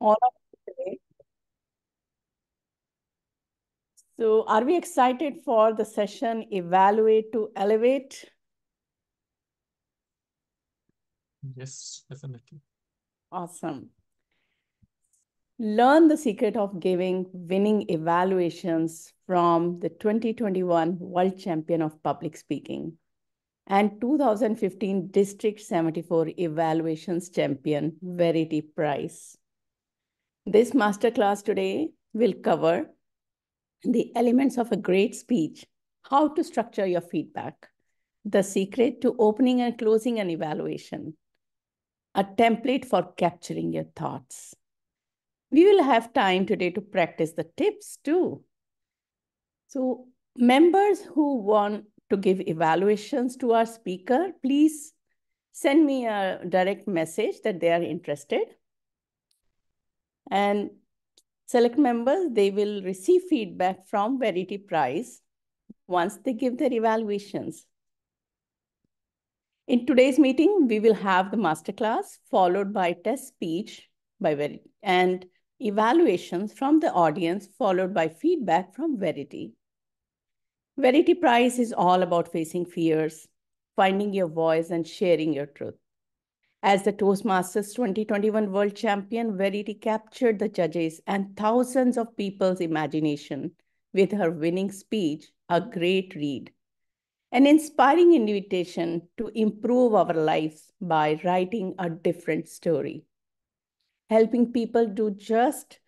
All of today. So, are we excited for the session Evaluate to Elevate? Yes, definitely. Awesome. Learn the secret of giving winning evaluations from the 2021 World Champion of Public Speaking and 2015 District 74 Evaluations Champion, Verity Prize. This masterclass today will cover the elements of a great speech, how to structure your feedback, the secret to opening and closing an evaluation, a template for capturing your thoughts. We will have time today to practice the tips too. So, members who want to give evaluations to our speaker, please send me a direct message that they are interested. And select members, they will receive feedback from Verity Prize once they give their evaluations. In today's meeting, we will have the masterclass followed by test speech by Verity and evaluations from the audience followed by feedback from Verity. Verity Prize is all about facing fears, finding your voice and sharing your truth. As the Toastmasters 2021 World Champion, Verity captured the judges and thousands of people's imagination with her winning speech, A Great Read, an inspiring invitation to improve our lives by writing a different story. Helping people do just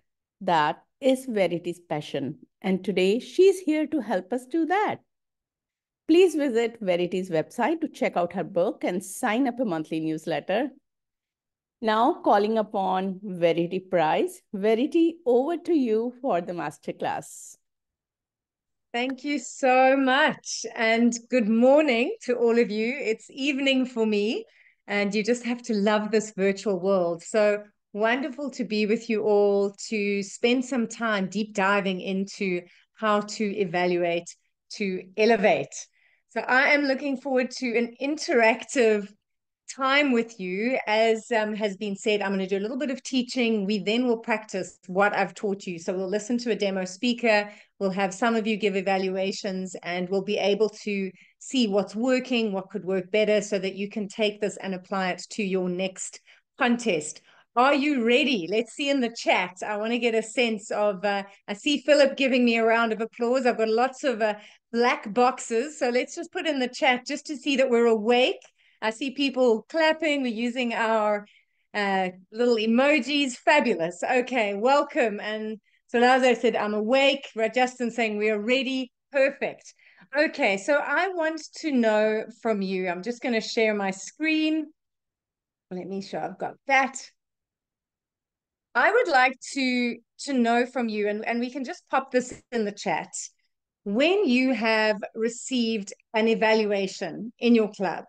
that is Verity's passion, and today she's here to help us do that. Please visit Verity's website to check out her book and sign up a monthly newsletter. Now, calling upon Verity Prize. Verity, over to you for the masterclass. Thank you so much. And good morning to all of you. It's evening for me, and you just have to love this virtual world. So wonderful to be with you all to spend some time deep diving into how to evaluate, to elevate. So I am looking forward to an interactive time with you. As has been said, I'm going to do a little bit of teaching. We then will practice what I've taught you. So we'll listen to a demo speaker. We'll have some of you give evaluations, and we'll be able to see what's working, what could work better, so that you can take this and apply it to your next contest. Are you ready? Let's see in the chat. I want to get a sense of, I see Philip giving me a round of applause. I've got lots of black boxes. So let's just put in the chat just to see that we're awake. I see people clapping. We're using our little emojis. Fabulous. Okay, welcome. And so as I said, I'm awake. Justin saying we are ready. Perfect. Okay, so I want to know from you. I'm just going to share my screen. Let me show I've got that. I would like to know from you, and we can just pop this in the chat. When you have received an evaluation in your club,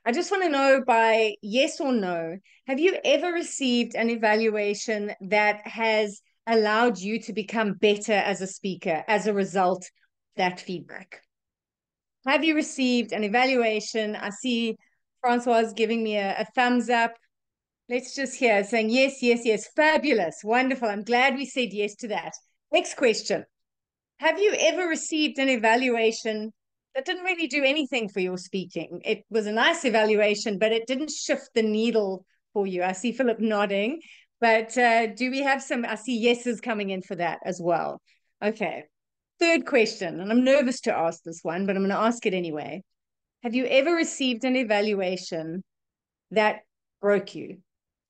I just want to know by yes or no, have you ever received an evaluation that has allowed you to become better as a speaker as a result of that feedback? Have you received an evaluation? I see Francois giving me a thumbs up. Let's just hear saying yes, yes, yes. Fabulous. Wonderful. I'm glad we said yes to that. Next question. Have you ever received an evaluation that didn't really do anything for your speaking? It was a nice evaluation, but it didn't shift the needle for you. I see Philip nodding, but do we have some? I see yeses coming in for that as well. Okay. Third question, and I'm nervous to ask this one, but I'm going to ask it anyway. Have you ever received an evaluation that broke you?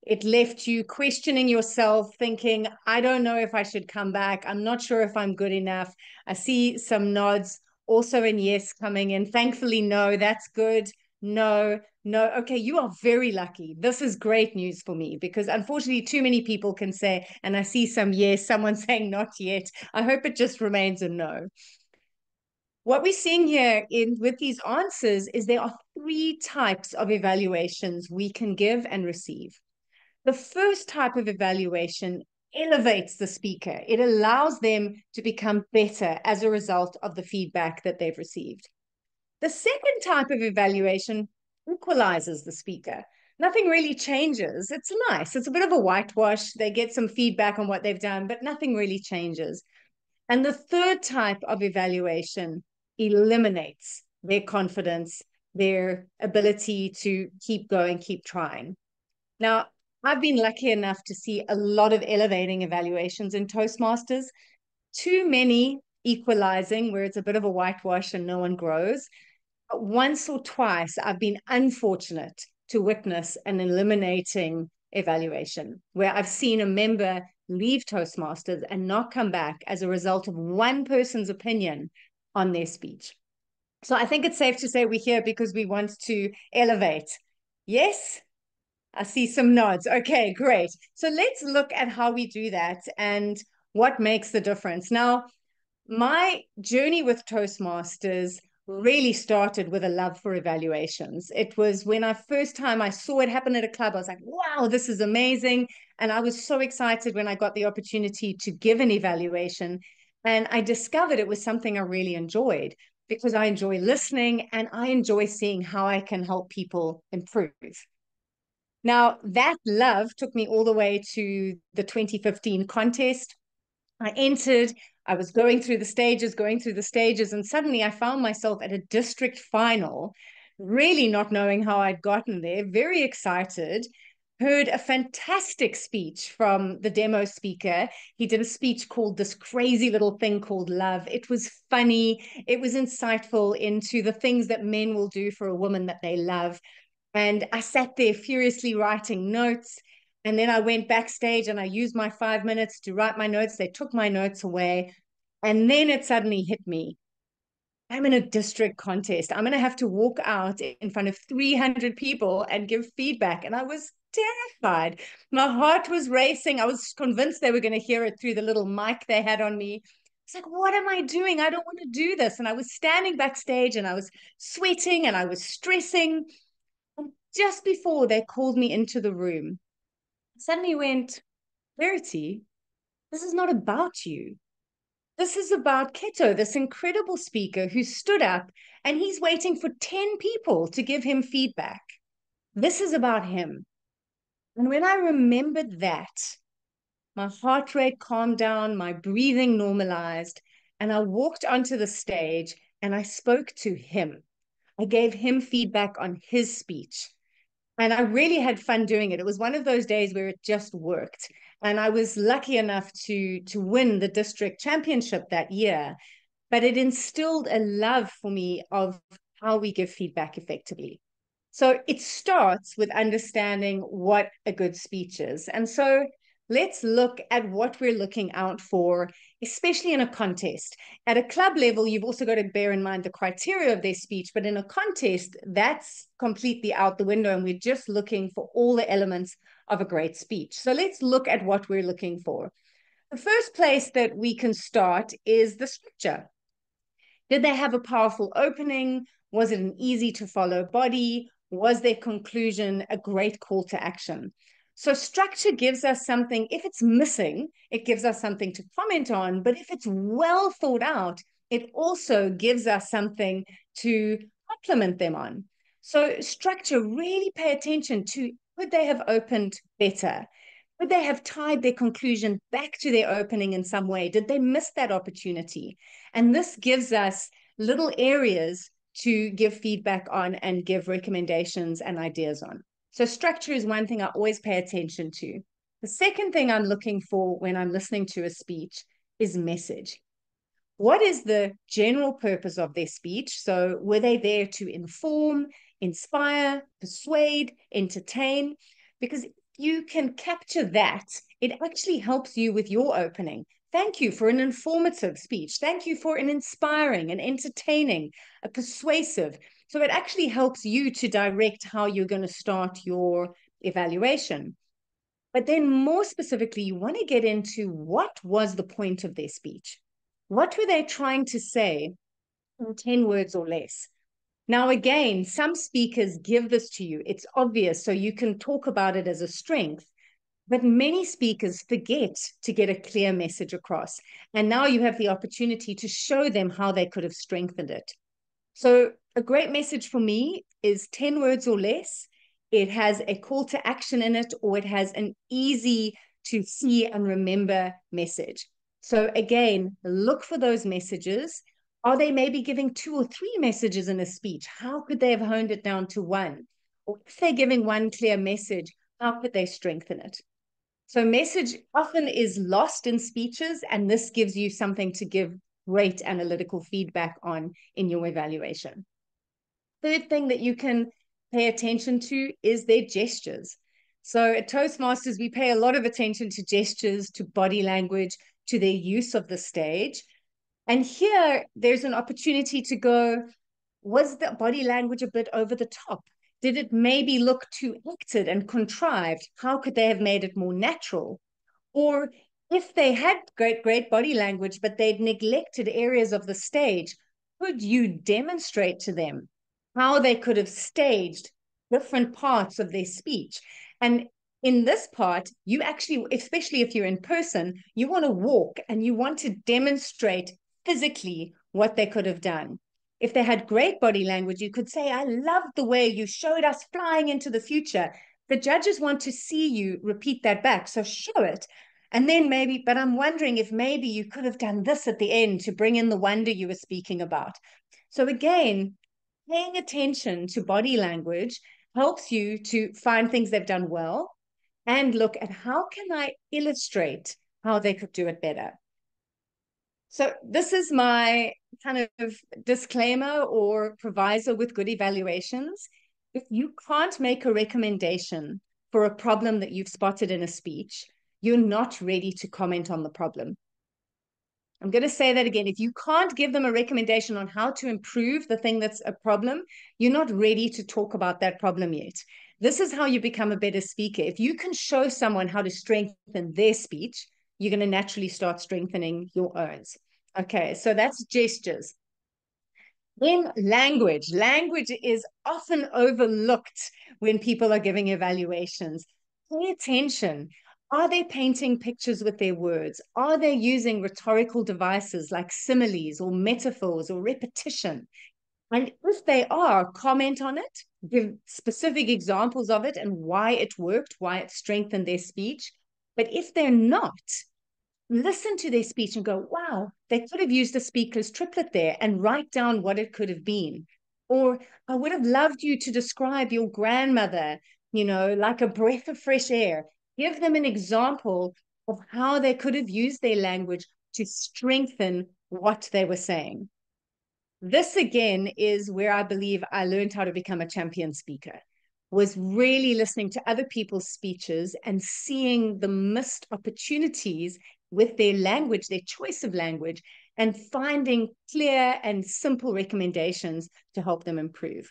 It left you questioning yourself, thinking, I don't know if I should come back. I'm not sure if I'm good enough. I see some nods also in yes coming in. Thankfully, no, that's good. No, no. Okay, you are very lucky. This is great news for me because unfortunately, too many people can say, and I see some yes, someone saying not yet. I hope it just remains a no. What we're seeing here with these answers is there are three types of evaluations we can give and receive. The first type of evaluation elevates the speaker. It allows them to become better as a result of the feedback that they've received. The second type of evaluation equalizes the speaker. nothing really changes. It's nice. It's a bit of a whitewash. They get some feedback on what they've done, but nothing really changes. And the third type of evaluation eliminates their confidence, their ability to keep going, keep trying. Now, I've been lucky enough to see a lot of elevating evaluations in Toastmasters, too many equalizing where it's a bit of a whitewash and no one grows. But once or twice, I've been unfortunate to witness an eliminating evaluation where I've seen a member leave Toastmasters and not come back as a result of one person's opinion on their speech. So I think it's safe to say we're here because we want to elevate. Yes? I see some nods. Okay, great. So let's look at how we do that and what makes the difference. Now, my journey with Toastmasters really started with a love for evaluations. It was when first time I saw it happen at a club, I was like, wow, this is amazing. And I was so excited when I got the opportunity to give an evaluation. And I discovered it was something I really enjoyed because I enjoy listening and I enjoy seeing how I can help people improve. Now, that love took me all the way to the 2015 contest. I entered, I was going through the stages, and suddenly I found myself at a district final, really not knowing how I'd gotten there, very excited. Heard a fantastic speech from the demo speaker. He did a speech called This Crazy Little Thing Called Love. It was funny. It was insightful into the things that men will do for a woman that they love. And I sat there furiously writing notes. And then I went backstage and I used my 5 minutes to write my notes. They took my notes away. And then it suddenly hit me. I'm in a district contest. I'm going to have to walk out in front of 300 people and give feedback. And I was terrified. My heart was racing. I was convinced they were going to hear it through the little mic they had on me. It's like, what am I doing? I don't want to do this. And I was standing backstage and I was sweating and I was stressing. And just before they called me into the room, suddenly went, Verity, this is not about you. This is about Keto, this incredible speaker who stood up and he's waiting for 10 people to give him feedback. This is about him. And when I remembered that, my heart rate calmed down, my breathing normalized, and I walked onto the stage and I spoke to him. I gave him feedback on his speech. And I really had fun doing it. It was one of those days where it just worked. And I was lucky enough to win the district championship that year. But it instilled a love for me of how we give feedback effectively. So it starts with understanding what a good speech is. And so let's look at what we're looking out for, especially in a contest. At a club level, you've also got to bear in mind the criteria of their speech, but in a contest, that's completely out the window, and we're just looking for all the elements of a great speech. So let's look at what we're looking for. The first place that we can start is the structure. Did they have a powerful opening? Was it an easy to follow body? Was their conclusion a great call to action? So structure gives us something. If it's missing, it gives us something to comment on. But if it's well thought out, it also gives us something to compliment them on. So structure, really pay attention to, could they have opened better? Could they have tied their conclusion back to their opening in some way? Did they miss that opportunity? And this gives us little areas to give feedback on and give recommendations and ideas on. So structure is one thing I always pay attention to. The second thing I'm looking for when I'm listening to a speech is message. What is the general purpose of their speech? So were they there to inform, inspire, persuade, entertain? Because you can capture that, it actually helps you with your opening. Thank you for an informative speech. Thank you for an inspiring, an entertaining, a persuasive. So it actually helps you to direct how you're going to start your evaluation. But then more specifically, you want to get into what was the point of their speech? What were they trying to say in 10 words or less? Now, again, some speakers give this to you. It's obvious, so you can talk about it as a strength. But many speakers forget to get a clear message across. And now you have the opportunity to show them how they could have strengthened it. So a great message for me is 10 words or less. it has a call to action in it, or it has an easy to see and remember message. So again, look for those messages. Are they maybe giving 2 or 3 messages in a speech? How could they have honed it down to one? Or if they're giving one clear message, how could they strengthen it? So message often is lost in speeches, and this gives you something to give great analytical feedback on in your evaluation. Third thing that you can pay attention to is their gestures. So at Toastmasters, we pay a lot of attention to gestures, to body language, to their use of the stage. And here, there's an opportunity to go, was the body language a bit over the top? Did it maybe look too acted and contrived? How could they have made it more natural? Or if they had great body language, but they'd neglected areas of the stage, could you demonstrate to them how they could have staged different parts of their speech? And in this part, you actually, especially if you're in person, you want to walk and you want to demonstrate physically what they could have done. If they had great body language, you could say, I loved the way you showed us flying into the future. The judges want to see you repeat that back. So show it. And then maybe, but I'm wondering if maybe you could have done this at the end to bring in the wonder you were speaking about. So again, paying attention to body language helps you to find things they've done well and look at how can I illustrate how they could do it better. So this is my kind of disclaimer or proviso with good evaluations. If you can't make a recommendation for a problem that you've spotted in a speech, you're not ready to comment on the problem. I'm going to say that again. If you can't give them a recommendation on how to improve the thing that's a problem, you're not ready to talk about that problem yet. This is how you become a better speaker. If you can show someone how to strengthen their speech, you're going to naturally start strengthening your own. Okay, so that's gestures. Then language. Language is often overlooked when people are giving evaluations. Pay attention. Are they painting pictures with their words? Are they using rhetorical devices like similes or metaphors or repetition? And if they are, comment on it, give specific examples of it and why it worked, why it strengthened their speech. But if they're not, listen to their speech and go, wow, they could have used a speaker's triplet there, and write down what it could have been. Or I would have loved you to describe your grandmother, like a breath of fresh air. Give them an example of how they could have used their language to strengthen what they were saying. This again is where I believe I learned how to become a champion speaker, was really listening to other people's speeches and seeing the missed opportunities with their language, their choice of language, and finding clear and simple recommendations to help them improve.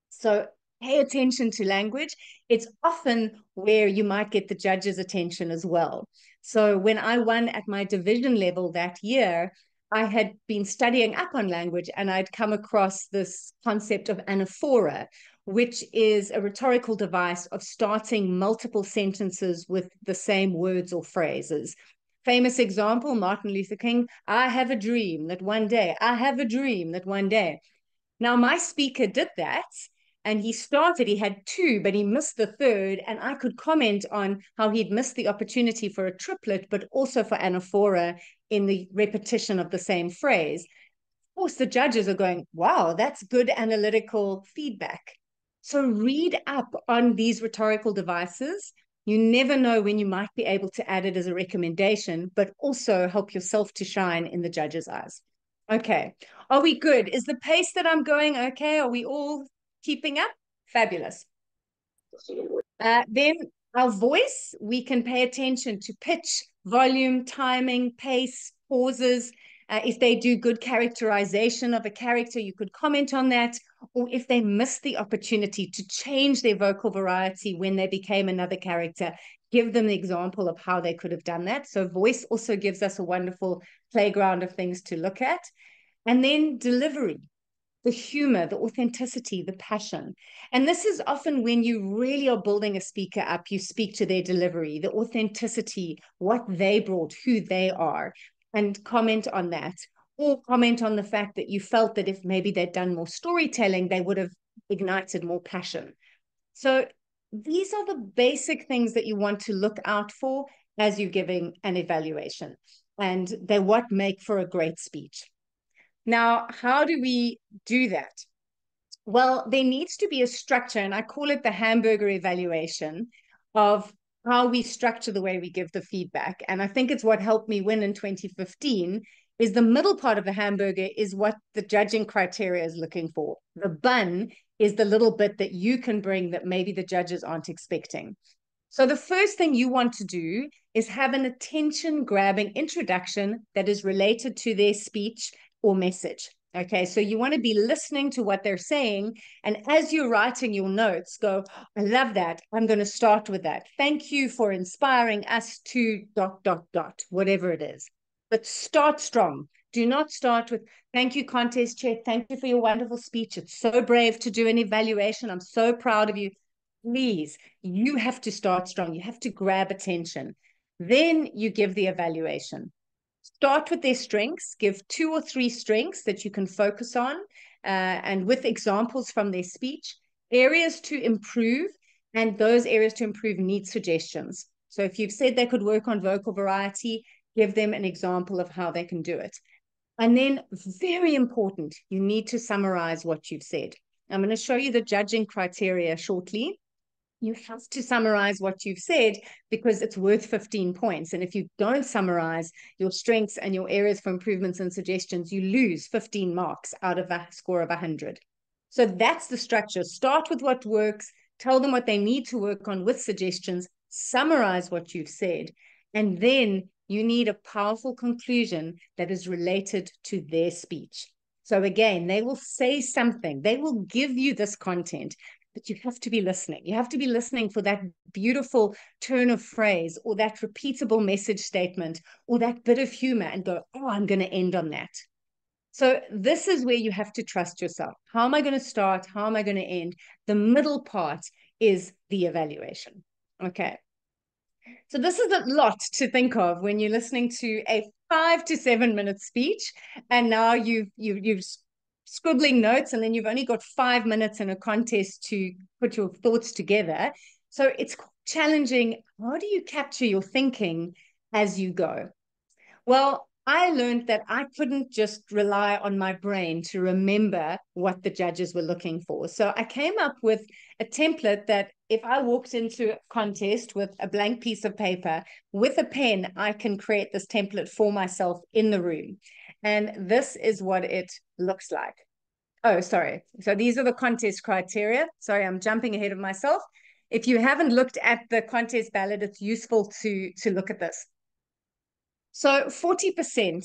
So pay attention to language. It's often where you might get the judge's attention as well. So when I won at my division level that year, I had been studying up on language, and I'd come across this concept of anaphora, which is a rhetorical device of starting multiple sentences with the same words or phrases. Famous example, Martin Luther King, I have a dream that one day, I have a dream that one day. Now, my speaker did that, and he had 2, but he missed the 3rd, and I could comment on how he'd missed the opportunity for a triplet, but also for anaphora in the repetition of the same phrase. Of course, the judges are going, wow, that's good analytical feedback. So read up on these rhetorical devices. You never know when you might be able to add it as a recommendation, but also help yourself to shine in the judge's eyes. Okay, are we good? Is the pace that I'm going okay? Are we all keeping up? Fabulous. Then our voice, we can pay attention to pitch, volume, timing, pace, pauses. If they do good characterization of a character, you could comment on that. Or if they missed the opportunity to change their vocal variety when they became another character, give them the example of how they could have done that. So voice also gives us a wonderful playground of things to look at. And then delivery, the humor, the authenticity, the passion. And this is often when you really are building a speaker up, you speak to their delivery, the authenticity, what they brought, who they are, and comment on that. Or comment on the fact that you felt that if maybe they'd done more storytelling, they would have ignited more passion. So these are the basic things that you want to look out for as you're giving an evaluation. And they're what make for a great speech. Now, how do we do that? Well, there needs to be a structure, and I call it the hamburger evaluation of how we structure the way we give the feedback. And I think it's what helped me win in 2015 is the middle part of the hamburger is what the judging criteria is looking for. The bun is the little bit that you can bring that maybe the judges aren't expecting. So the first thing you want to do is have an attention-grabbing introduction that is related to their speech or message. Okay, so you want to be listening to what they're saying. And as you're writing your notes, go, I love that. I'm going to start with that. Thank you for inspiring us to ... whatever it is. But start strong. Do not start with, thank you, contest chair. Thank you for your wonderful speech. It's so brave to do an evaluation. I'm so proud of you. Please, you have to start strong. You have to grab attention. Then you give the evaluation. Start with their strengths, give 2 or 3 strengths that you can focus on, and with examples from their speech, areas to improve, and those areas to improve need suggestions. So if you've said they could work on vocal variety, give them an example of how they can do it. And then, very important, you need to summarize what you've said. I'm going to show you the judging criteria shortly. You have to summarize what you've said because it's worth 15 points. And if you don't summarize your strengths and your areas for improvements and suggestions, you lose 15 marks out of a score of 100. So that's the structure. Start with what works, tell them what they need to work on with suggestions, summarize what you've said, and then you need a powerful conclusion that is related to their speech. So again, they will say something, they will give you this content, but you have to be listening. You have to be listening for that beautiful turn of phrase or that repeatable message statement or that bit of humor and go, oh, I'm going to end on that. So this is where you have to trust yourself. How am I going to start? How am I going to end? The middle part is the evaluation. Okay. So this is a lot to think of when you're listening to a 5 to 7 minute speech, and now you've scribbling notes, and then you've only got 5 minutes in a contest to put your thoughts together. So it's challenging. How do you capture your thinking as you go? Well, I learned that I couldn't just rely on my brain to remember what the judges were looking for. So I came up with a template that if I walked into a contest with a blank piece of paper, with a pen, I can create this template for myself in the room. And this is what it looks like. Oh, sorry. So these are the contest criteria. Sorry, I'm jumping ahead of myself. If you haven't looked at the contest ballot, it's useful to look at this. So 40%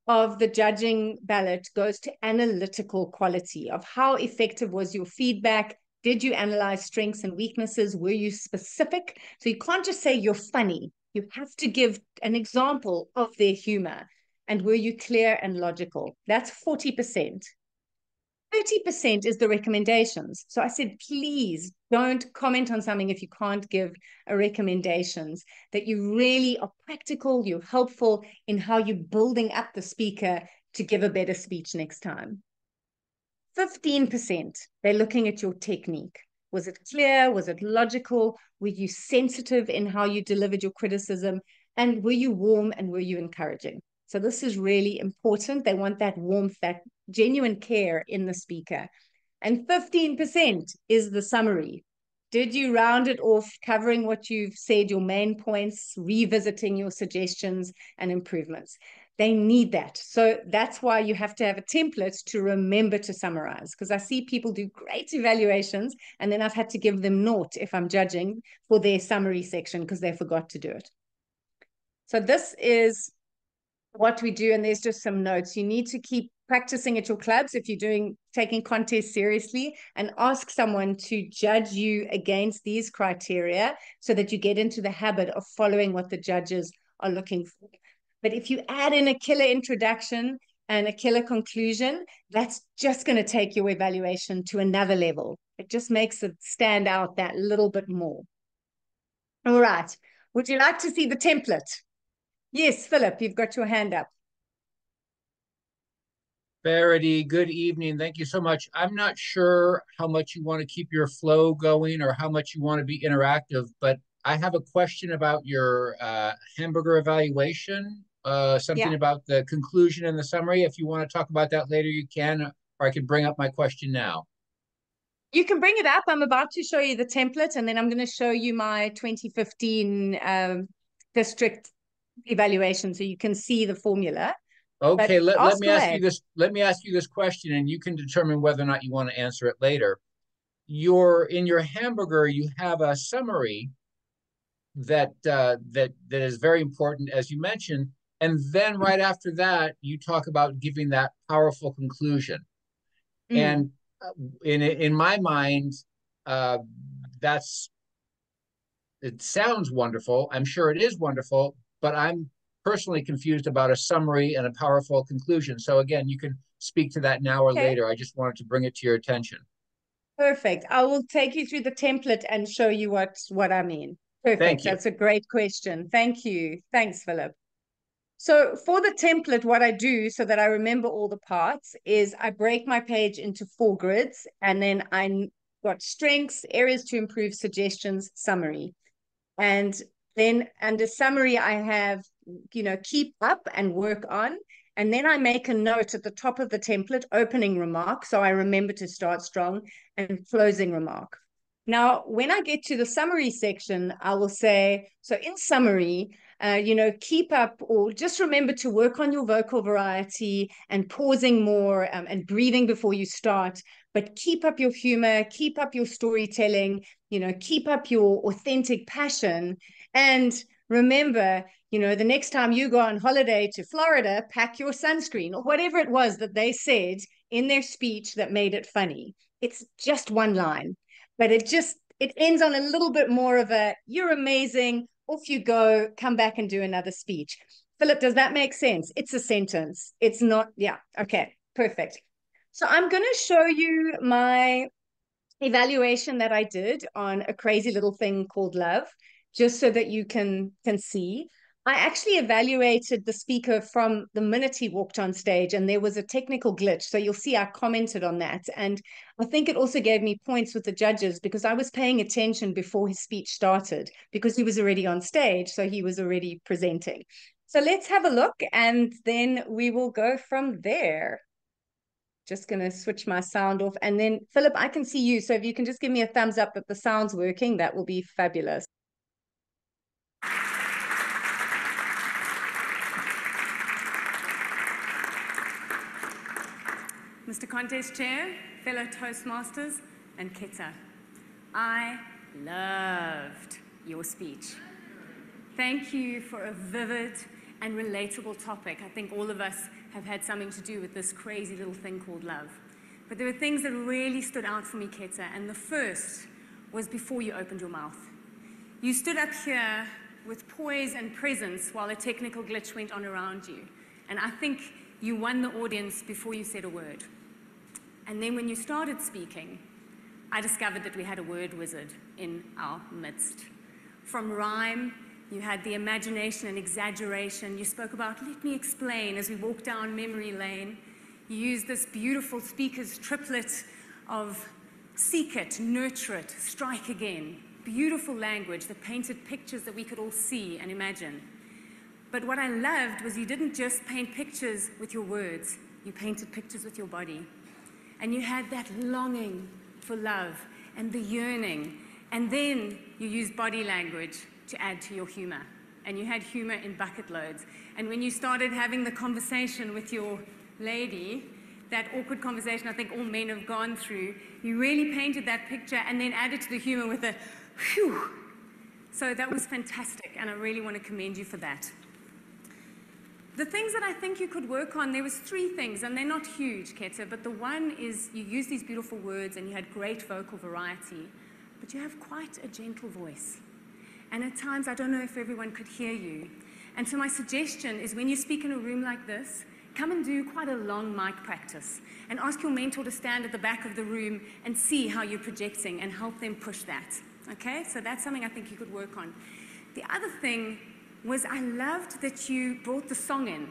of the judging ballot goes to analytical quality of how effective was your feedback. Did you analyze strengths and weaknesses? Were you specific? So you can't just say you're funny. You have to give an example of their humor. And were you clear and logical? That's 40%. 30% is the recommendations. So I said, please don't comment on something if you can't give a recommendations, that you really are practical, you're helpful in how you're building up the speaker to give a better speech next time. 15%, they're looking at your technique. Was it clear? Was it logical? Were you sensitive in how you delivered your criticism? And were you warm and were you encouraging? So this is really important. They want that warmth, that genuine care in the speaker. And 15% is the summary. Did you round it off, covering what you've said, your main points, revisiting your suggestions and improvements? They need that. So that's why you have to have a template to remember to summarize, because I see people do great evaluations and then I've had to give them naught if I'm judging for their summary section because they forgot to do it. So this is what we do, and there's just some notes. You need to keep practicing at your clubs if you're taking contests seriously, and ask someone to judge you against these criteria so that you get into the habit of following what the judges are looking for. But if you add in a killer introduction and a killer conclusion, that's just going to take your evaluation to another level. It just makes it stand out that little bit more. All right. Would you like to see the template? Yes, Philip, you've got your hand up. Verity, good evening. Thank you so much. I'm not sure how much you want to keep your flow going or how much you want to be interactive, but I have a question about your hamburger evaluation, something Yeah. about the conclusion and the summary. If you want to talk about that later, you can, or I can bring up my question now. You can bring it up. I'm about to show you the template, and then I'm going to show you my 2015 district evaluation so you can see the formula. Okay, But let ask me ask away. you this. Let me ask you this question, and you can determine whether or not you want to answer it later. In your hamburger, you have a summary that is very important, as you mentioned, and then right after that, you talk about giving that powerful conclusion. Mm. And in my mind, uh, that's it sounds wonderful. I'm sure it is wonderful, but I'm personally confused about a summary and a powerful conclusion. So again, you can speak to that now or Okay. later. I just wanted to bring it to your attention. Perfect. I will take you through the template and show you what I mean. Thank Perfect. you. That's a great question. Thank you. Thanks, Philip. So for the template, what I do so that I remember all the parts is I break my page into 4 grids, and then I got strengths, areas to improve, suggestions, summary. And then under summary, I have, keep up and work on. And then I make a note at the top of the template, opening remark. So I remember to start strong, and closing remark. Now, when I get to the summary section, I will say, so in summary, keep up, or just remember to work on your vocal variety and pausing more and breathing before you start. But keep up your humor, keep up your storytelling, keep up your authentic passion. And remember, the next time you go on holiday to Florida, pack your sunscreen, or whatever it was that they said in their speech that made it funny. It's just one line, but it ends on a little bit more of a, you're amazing, off you go, come back and do another speech. Philip, does that make sense? It's a sentence. It's not, yeah, okay, perfect. So I'm going to show you my evaluation that I did on a crazy little thing called love, just so that you can see. I actually evaluated the speaker from the minute he walked on stage, and there was a technical glitch. So you'll see I commented on that. And I think it also gave me points with the judges because I was paying attention before his speech started, because he was already on stage. So he was already presenting. So let's have a look, and then we will go from there. Just going to switch my sound off. And then, Philip, I can see you. So if you can just give me a thumbs up that the sound's working, that will be fabulous. Mr. Contest Chair, fellow Toastmasters, and Keta, I loved your speech. Thank you for a vivid and relatable topic. I think all of us have had something to do with this crazy little thing called love. But there were things that really stood out for me, Keta, and the first was before you opened your mouth. You stood up here with poise and presence while a technical glitch went on around you. And I think you won the audience before you said a word. And then when you started speaking, I discovered that we had a word wizard in our midst. From rhyme, you had the imagination and exaggeration. You spoke about, let me explain, as we walked down memory lane. You used this beautiful speaker's triplet of seek it, nurture it, strike again. Beautiful language that painted pictures that we could all see and imagine. But what I loved was you didn't just paint pictures with your words, you painted pictures with your body. And you had that longing for love and the yearning. And then you used body language to add to your humor. And you had humor in bucket loads. And when you started having the conversation with your lady, that awkward conversation I think all men have gone through, you really painted that picture and then added to the humor with a whew. So that was fantastic, and I really want to commend you for that. The things that I think you could work on, there was 3 things, and they're not huge, Keta, but the one is you used these beautiful words and you had great vocal variety, but you have quite a gentle voice. And at times, I don't know if everyone could hear you. And so my suggestion is when you speak in a room like this, come and do quite a long mic practice and ask your mentor to stand at the back of the room and see how you're projecting and help them push that. Okay, so that's something I think you could work on. The other thing was I loved that you brought the song in.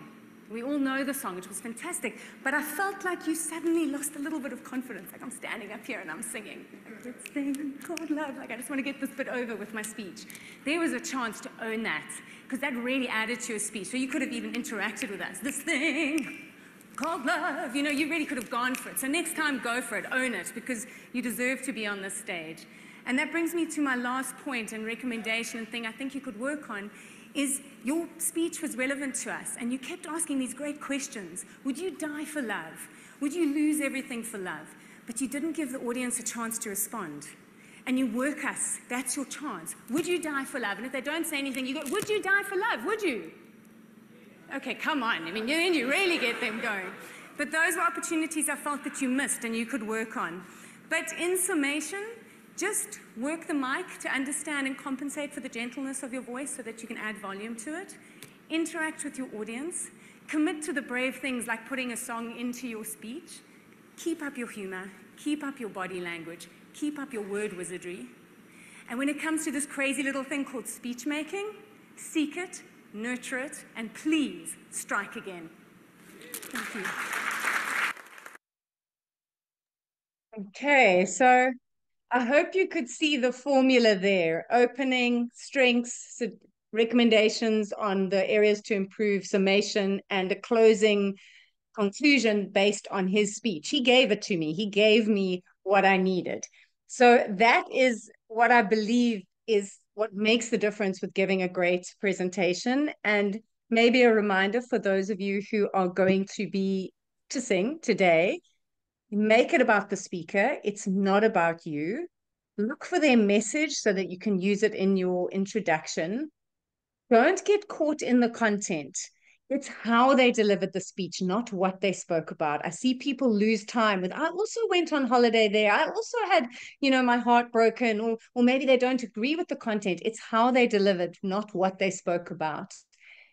We all know the song, which was fantastic, but I felt like you suddenly lost a little bit of confidence. Like I'm standing up here and I'm singing, this thing called love. Like I just want to get this bit over with my speech. There was a chance to own that, because that really added to your speech. So you could have even interacted with us. This thing called love, you know, you really could have gone for it. So next time, go for it, own it, because you deserve to be on this stage. And that brings me to my last point and recommendation and thing I think you could work on is your speech was relevant to us and you kept asking these great questions. Would you die for love? Would you lose everything for love? But you didn't give the audience a chance to respond. And you work us, that's your chance. Would you die for love? And if they don't say anything, you go, would you die for love? Would you? Okay, come on. I mean, then you really get them going. But those were opportunities I felt that you missed and you could work on. But in summation, just work the mic to understand and compensate for the gentleness of your voice so that you can add volume to it. Interact with your audience. Commit to the brave things like putting a song into your speech. Keep up your humor. Keep up your body language. Keep up your word wizardry. And when it comes to this crazy little thing called speech making, seek it, nurture it, and please strike again. Thank you. Okay, so I hope you could see the formula there. Opening, strengths, recommendations on the areas to improve, summation, and a closing conclusion based on his speech. He gave it to me. He gave me what I needed. So that is what I believe is what makes the difference with giving a great presentation. And maybe a reminder for those of you who are going to sing today, make it about the speaker. It's not about you. Look for their message so that you can use it in your introduction. Don't get caught in the content. It's how they delivered the speech, not what they spoke about. I see people lose time with, I also went on holiday there. I also had, my heart broken, or maybe they don't agree with the content. It's how they delivered, not what they spoke about.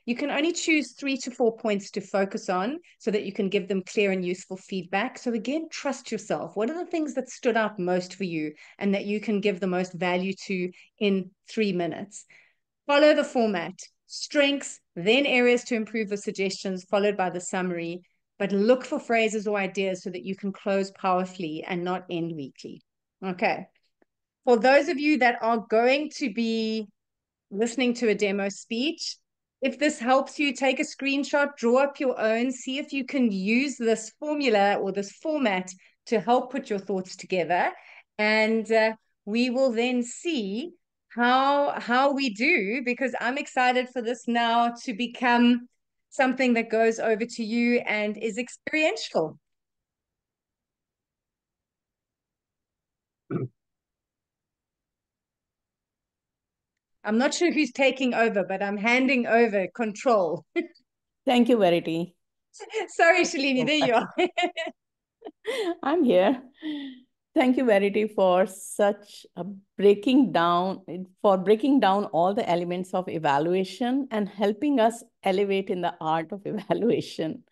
You can only choose 3 to 4 points to focus on so that you can give them clear and useful feedback. So again, trust yourself. What are the things that stood out most for you and that you can give the most value to in 3 minutes? Follow the format. Strengths, then areas to improve with suggestions, followed by the summary. But look for phrases or ideas so that you can close powerfully and not end weakly. Okay. For those of you that are going to be listening to a demo speech, if this helps you, take a screenshot, draw up your own, see if you can use this formula or this format to help put your thoughts together. And we will then see how we do, because I'm excited for this now to become something that goes over to you and is experiential. I'm not sure who's taking over, but I'm handing over control. Thank you, Verity. Sorry, Shalini, there you are. I'm here. Thank you, Verity, for breaking down all the elements of evaluation and helping us elevate in the art of evaluation.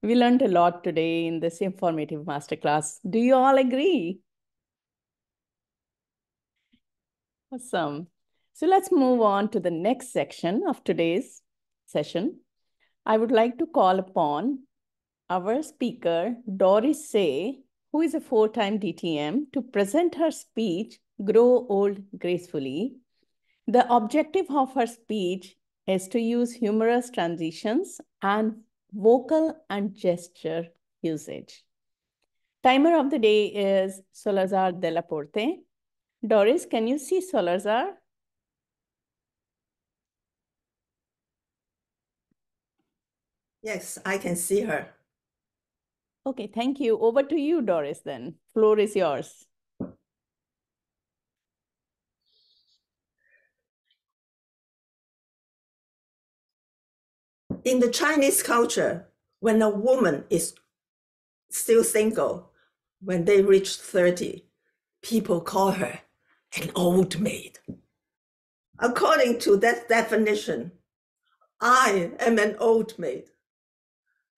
We learned a lot today in this informative masterclass. Do you all agree? Awesome. So let's move on to the next section of today's session. I would like to call upon our speaker, Doris Say, who is a 4-time DTM, to present her speech, Grow Old Gracefully. The objective of her speech is to use humorous transitions and vocal and gesture usage. Timer of the day is Salazar de la Porte. Doris, can you see Salazar? Yes, I can see her. Okay, thank you. Over to you, Doris, then. Floor is yours. In the Chinese culture, when a woman is still single, when they reach 30, people call her an old maid. According to that definition, I am an old maid.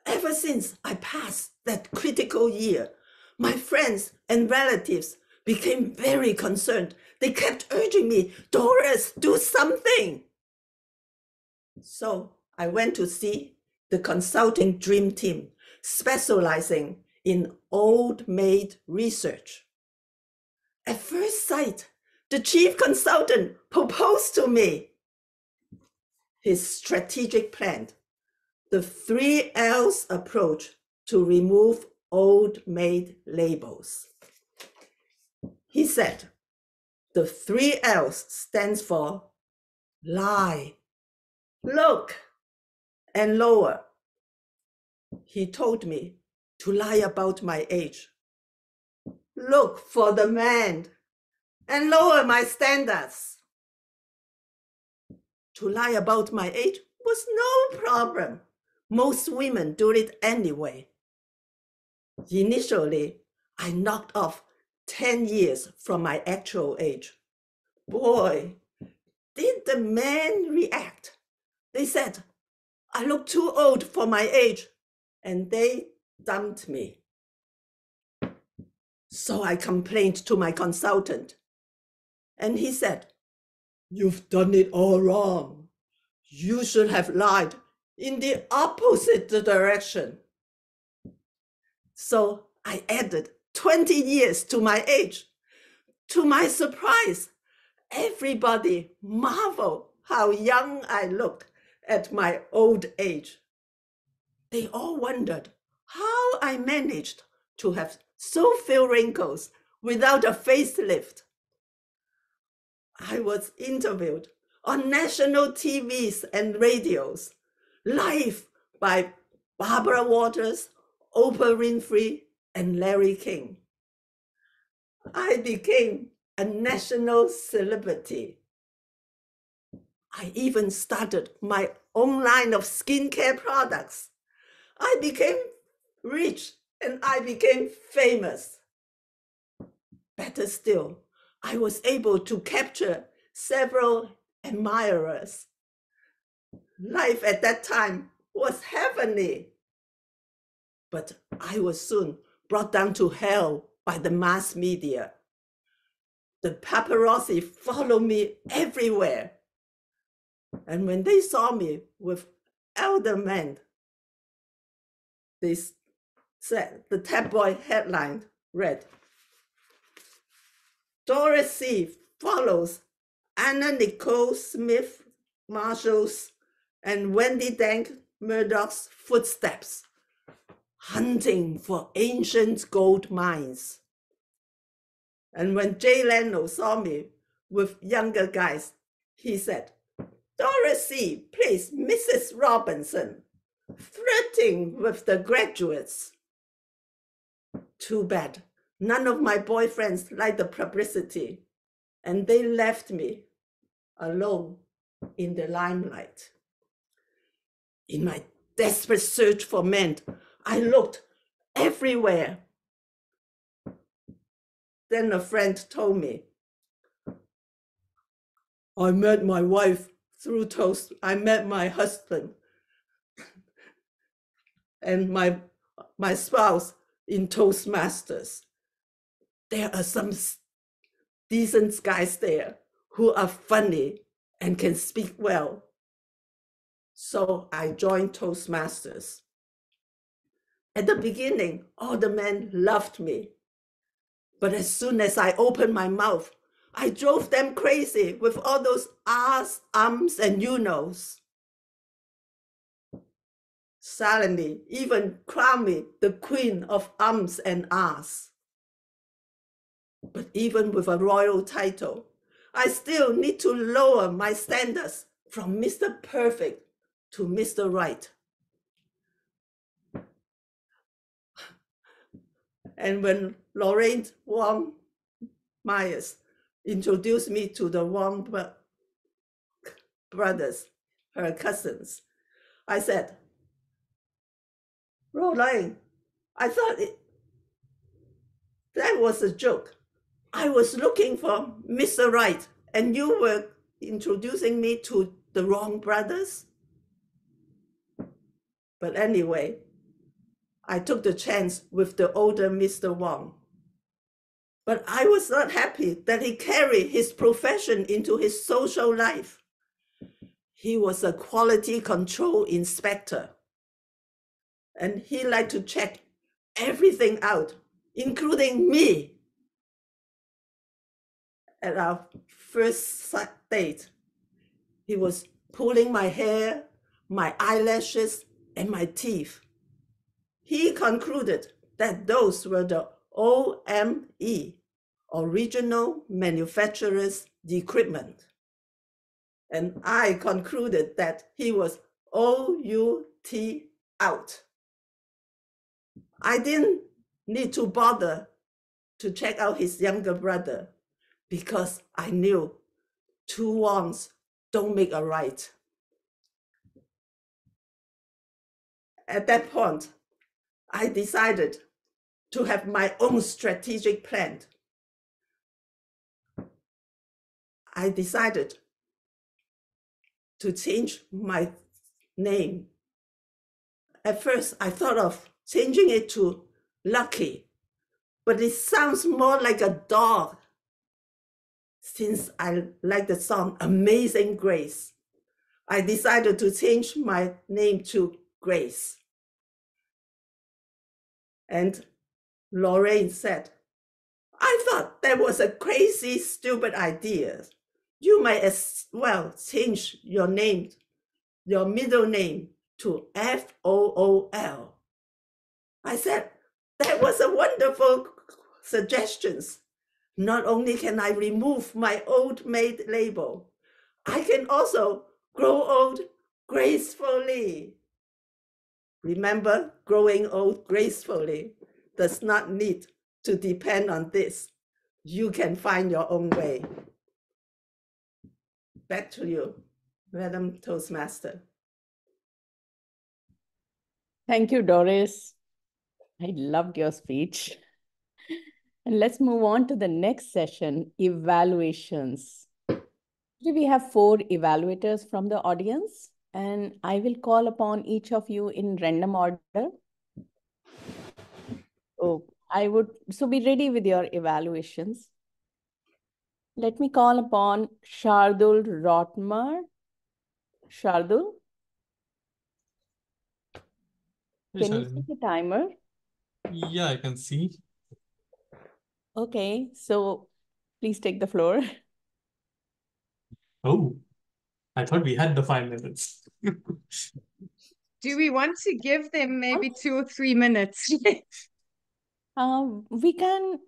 Ever since I passed that critical year, my friends and relatives became very concerned. They kept urging me, Doris, do something. So I went to see the consulting dream team, specializing in old maid research. At first sight, the chief consultant proposed to me his strategic plan, the 3 L's approach to remove old maid labels. He said, the 3 L's stands for lie, look, and lower. He told me to lie about my age, look for the man, and lower my standards. To lie about my age was no problem. Most women do it anyway. Initially, I knocked off 10 years from my actual age. Boy, did the men react. They said, I look too old for my age, and they dumped me. So I complained to my consultant, and he said, you've done it all wrong. You should have lied in the opposite direction. So I added 20 years to my age. To my surprise, everybody marveled how young I looked at my old age. They all wondered how I managed to have so few wrinkles without a facelift. I was interviewed on national TVs and radios, live by Barbara Walters, Oprah Winfrey, and Larry King. I became a national celebrity. I even started my own line of skincare products. I became rich and I became famous. Better still, I was able to capture several admirers. Life at that time was heavenly. But I was soon brought down to hell by the mass media. The paparazzi followed me everywhere. And when they saw me with elder men, they said, the tabloid headline read, Dorothy follows Anna Nicole Smith Marshall's and Wendy Dank Murdoch's footsteps, hunting for ancient gold mines. And when Jay Leno saw me with younger guys, he said, Dorothy plays Mrs. Robinson, flirting with the graduates. Too bad, none of my boyfriends liked the publicity, and they left me alone in the limelight. In my desperate search for men, I looked everywhere. Then a friend told me, I met my wife through Toast. I met my husband and my spouse in Toastmasters. There are some decent guys there who are funny and can speak well. So I joined Toastmasters. At the beginning, all the men loved me. But as soon as I opened my mouth, I drove them crazy with all those ahs, ums, and you knows. Suddenly, even crowned me the queen of ums and ahs. But even with a royal title, I still need to lower my standards from Mr. Perfect to Mr. Right. And when Lorraine Wong Myers introduced me to the Wong brothers, her cousins, I said, Lorraine, I thought that was a joke. I was looking for Mr. Right, and you were introducing me to the wrong brothers. But anyway, I took the chance with the older Mr. Wong. But I was not happy that he carried his profession into his social life. He was a quality control inspector. and he liked to check everything out, including me. At our first date, he was pulling my hair, my eyelashes, and my teeth. He concluded that those were the OME, original manufacturer's equipment. And I concluded that he was OUT, out. I didn't need to bother to check out his younger brother because I knew two wrongs don't make a right. At that point, I decided to have my own strategic plan. I decided to change my name. At first, I thought of changing it to Lucky, but it sounds more like a dog. Since I like the song Amazing Grace, I decided to change my name to Grace. And Lorraine said, I thought that was a crazy, stupid idea. You might as well change your name, your middle name, to FOOL. I said, that was a wonderful suggestion. Not only can I remove my old maid label, I can also grow old gracefully. Remember, growing old gracefully does not need to depend on this. You can find your own way. Back to you, Madam Toastmaster. Thank you, Doris. I loved your speech. And let's move on to the next session, evaluations. Today we have 4 evaluators from the audience, and I will call upon each of you in random order. So be ready with your evaluations. Let me call upon Shardul Rotmar. Shardul, Hey, can you Shalini. set a timer? Yeah, I can see. Okay, so please take the floor. Oh, I thought we had the 5 minutes. Do we want to give them maybe 2 or 3 minutes? We can,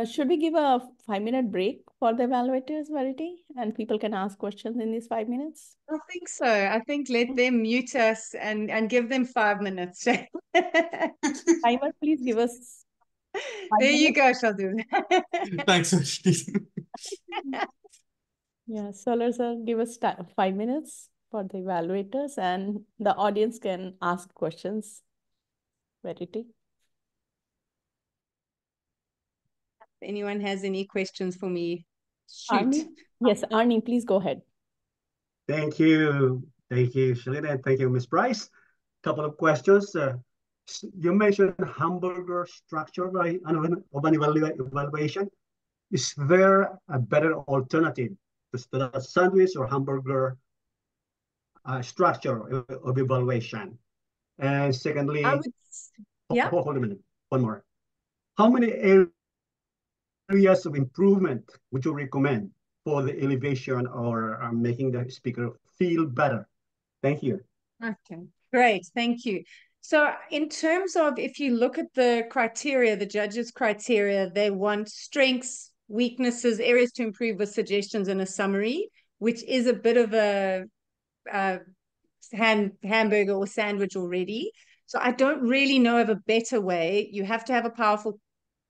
should we give a 5-minute break for the evaluators, Verity? And people can ask questions in these 5 minutes? I think so. I think let them mute us and give them 5 minutes. Timer, please give us 5 There you minutes. go, Shaldun. Thanks, Verity. Yeah, Solar sir, give us 5 minutes for the evaluators and the audience can ask questions. Verity. If anyone has any questions for me, shoot. Arnie? Yes, Arnie, please go ahead. Thank you. Thank you, Shalina, and thank you, Ms. Price. Couple of questions. You mentioned hamburger structure of an evaluation. Is there a better alternative to the sandwich or hamburger structure of evaluation? And secondly, yeah. hold a minute, one more. How many areas of improvement would you recommend for the elevation or making the speaker feel better? Thank you. Okay, great. Thank you. So in terms of, if you look at the criteria, the judges' criteria, they want strengths, weaknesses, areas to improve with suggestions and a summary, which is a bit of a hamburger or sandwich already. So I don't really know of a better way. You have to have a powerful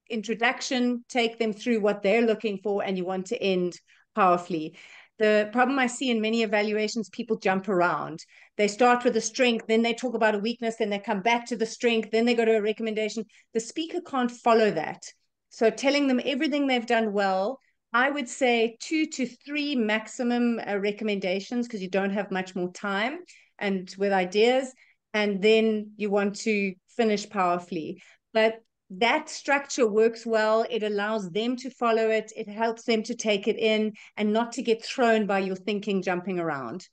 introduction, take them through what they're looking for, and you want to end powerfully. The problem I see in many evaluations, people jump around. They start with a strength, then they talk about a weakness, then they come back to the strength, then they go to a recommendation. The speaker can't follow that. So telling them everything they've done well, I would say 2 to 3 maximum recommendations, because you don't have much more time and with ideas, and then you want to finish powerfully. But that structure works well. It allows them to follow it. It helps them to take it in and not to get thrown by your thinking jumping around.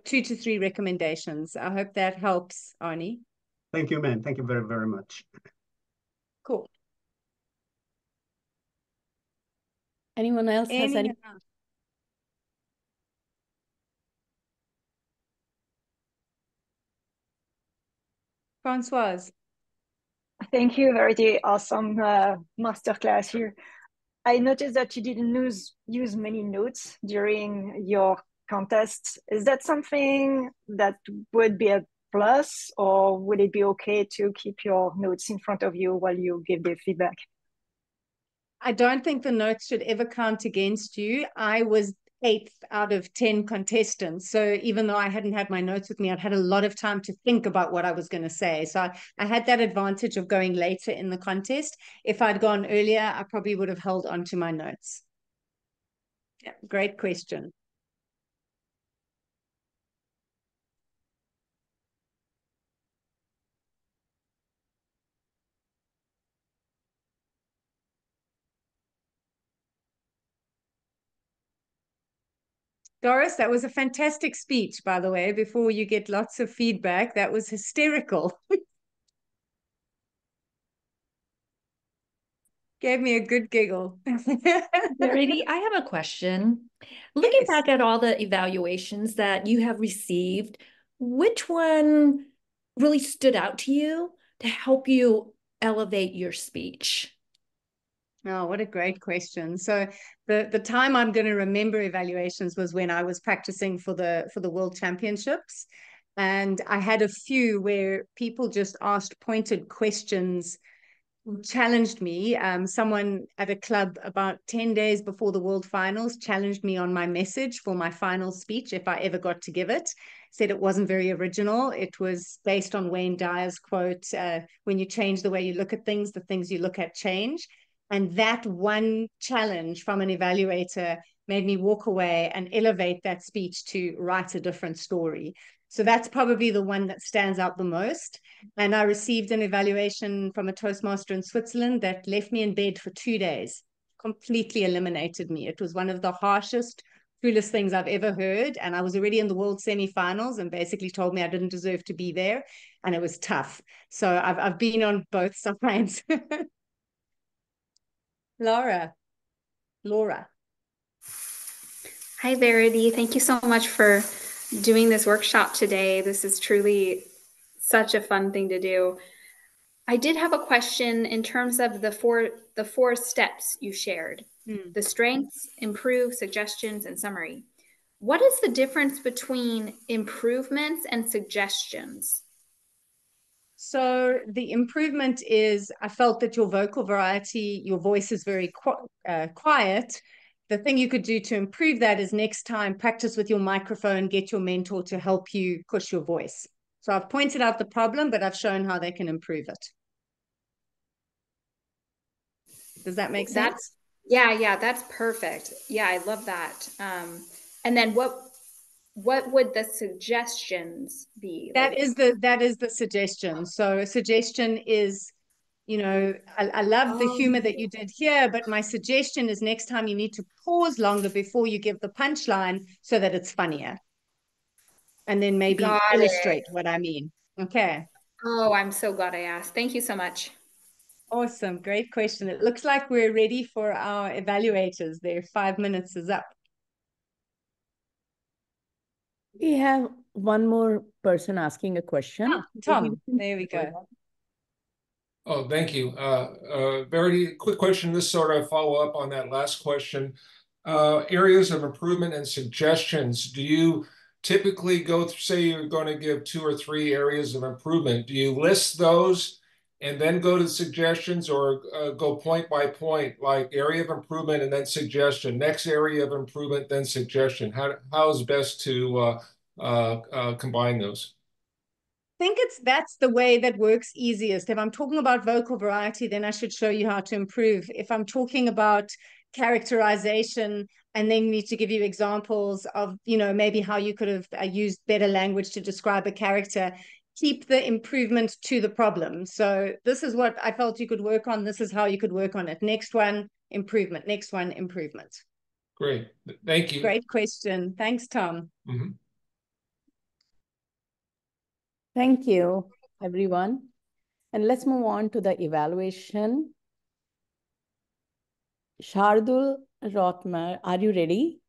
2 to 3 recommendations. I hope that helps, Arnie. Thank you, man. Thank you very, very much. Cool. Anyone else has any? Francoise. Thank you, Verity. Awesome masterclass here. I noticed that you didn't use many notes during your contest. Is that something that would be a plus, or would it be okay to keep your notes in front of you while you give the feedback? I don't think the notes should ever count against you. I was 8th out of 10 contestants. So even though I hadn't had my notes with me, I'd had a lot of time to think about what I was going to say. So I had that advantage of going later in the contest. If I'd gone earlier, I probably would have held on to my notes. Yeah, great question. Doris, that was a fantastic speech, by the way, before you get lots of feedback. That was hysterical. Gave me a good giggle. Verity, I have a question. Looking Yes. back at all the evaluations that you have received, which one really stood out to you to help you elevate your speech? Oh, what a great question. So the time I'm going to remember evaluations was when I was practicing for the World Championships. And I had a few where people just asked pointed questions, challenged me. Someone at a club about 10 days before the World Finals challenged me on my message for my final speech, if I ever got to give it. Said it wasn't very original. It was based on Wayne Dyer's quote, when you change the way you look at things, the things you look at change. And that one challenge from an evaluator made me walk away and elevate that speech to write a different story. So that's probably the one that stands out the most. And I received an evaluation from a Toastmaster in Switzerland that left me in bed for 2 days, completely eliminated me. It was one of the harshest, cruelest things I've ever heard. And I was already in the world semifinals and basically told me I didn't deserve to be there. And it was tough. So I've been on both sides. Laura. Hi, Verity. Thank you so much for doing this workshop today. This is truly such a fun thing to do. I did have a question in terms of the four steps you shared. The strengths, improve, suggestions, and summary. What is the difference between improvements and suggestions? So the improvement is, I felt that your vocal variety, your voice is very quiet. The thing you could do to improve that is next time practice with your microphone, get your mentor to help you push your voice. So I've pointed out the problem, but I've shown how they can improve it. Does that make sense? Yeah, that's perfect. Yeah, I love that. And then what would the suggestions be? That is the suggestion. So a suggestion is, you know, I love the humor that you did here, but my suggestion is next time you need to pause longer before you give the punchline so that it's funnier. And then maybe illustrate what I mean. Okay. Oh, I'm so glad I asked. Thank you so much. Awesome. Great question. It looks like we're ready for our evaluators. Their 5 minutes is up. We have one more person asking a question. Tom, there we go. Oh, thank you. Verity, quick question. This sort of follow up on that last question. Areas of improvement and suggestions. Do you typically go through, say you're going to give 2 or 3 areas of improvement? Do you list those and then go to suggestions, or go point by point, like area of improvement and then suggestion, next area of improvement, then suggestion? How is best to combine those? I think that's the way that works easiest. If I'm talking about vocal variety, then I should show you how to improve. If I'm talking about characterization and then need to give you examples of, you know, maybe how you could have used better language to describe a character, keep the improvement to the problem. So this is what I felt you could work on. This is how you could work on it. Next one, improvement. Next one, improvement. Great. Thank you. Great question. Thanks, Tom. Thank you. everyone. And let's move on to the evaluation. Shardul Rotmer, are you ready?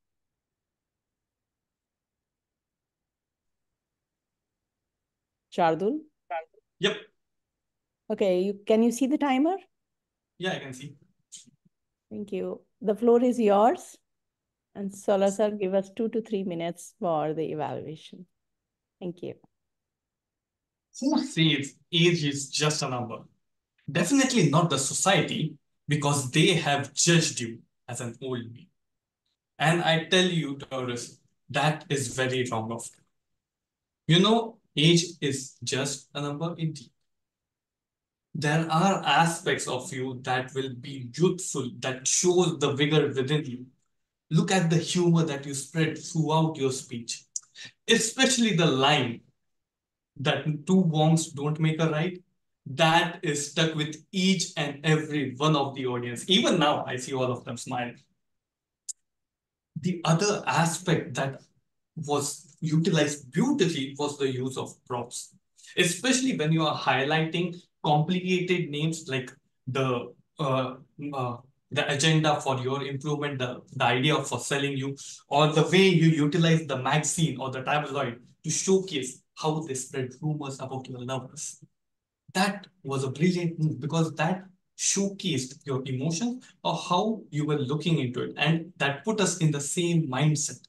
Shardul? Yep. Okay, can you see the timer? Yeah, I can see. Thank you. The floor is yours. And Solar sir, give us 2 to 3 minutes for the evaluation. Thank you. Who says age is just a number? Definitely not the society, because they have judged you as an old me. And I tell you, Doris, that is very wrong of them. You know, age is just a number indeed. There are aspects of you that will be youthful, that shows the vigor within you. Look at the humor that you spread throughout your speech, especially the line that two wrongs don't make a right. That is stuck with each and every one of the audience. Even now, I see all of them smiling. The other aspect that was utilized beautifully was the use of props, especially when you are highlighting complicated names like the uh, uh, the agenda for your improvement, the idea for selling you, or the way you utilize the magazine or the tabloid to showcase how they spread rumors about your lovers. That was a brilliant move because that showcased your emotions or how you were looking into it. And that put us in the same mindset,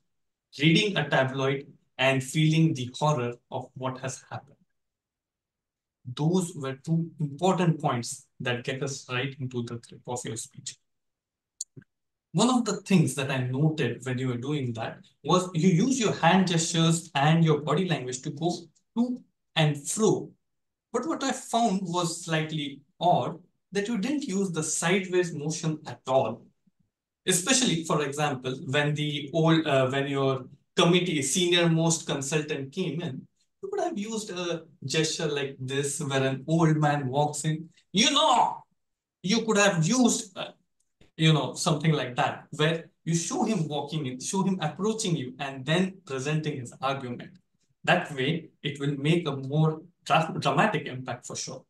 reading a tabloid and feeling the horror of what has happened. Those were two important points that get us right into the grip of your speech. One of the things that I noted when you were doing that was you use your hand gestures and your body language to go to and fro. But what I found was slightly odd that you didn't use the sideways motion at all. Especially, for example, when your committee senior most consultant came in, you could have used a gesture like this where an old man walks in. You could have used something like that, where you show him walking in, show him approaching you, and then presenting his argument. That way, it will make a more dramatic impact for sure.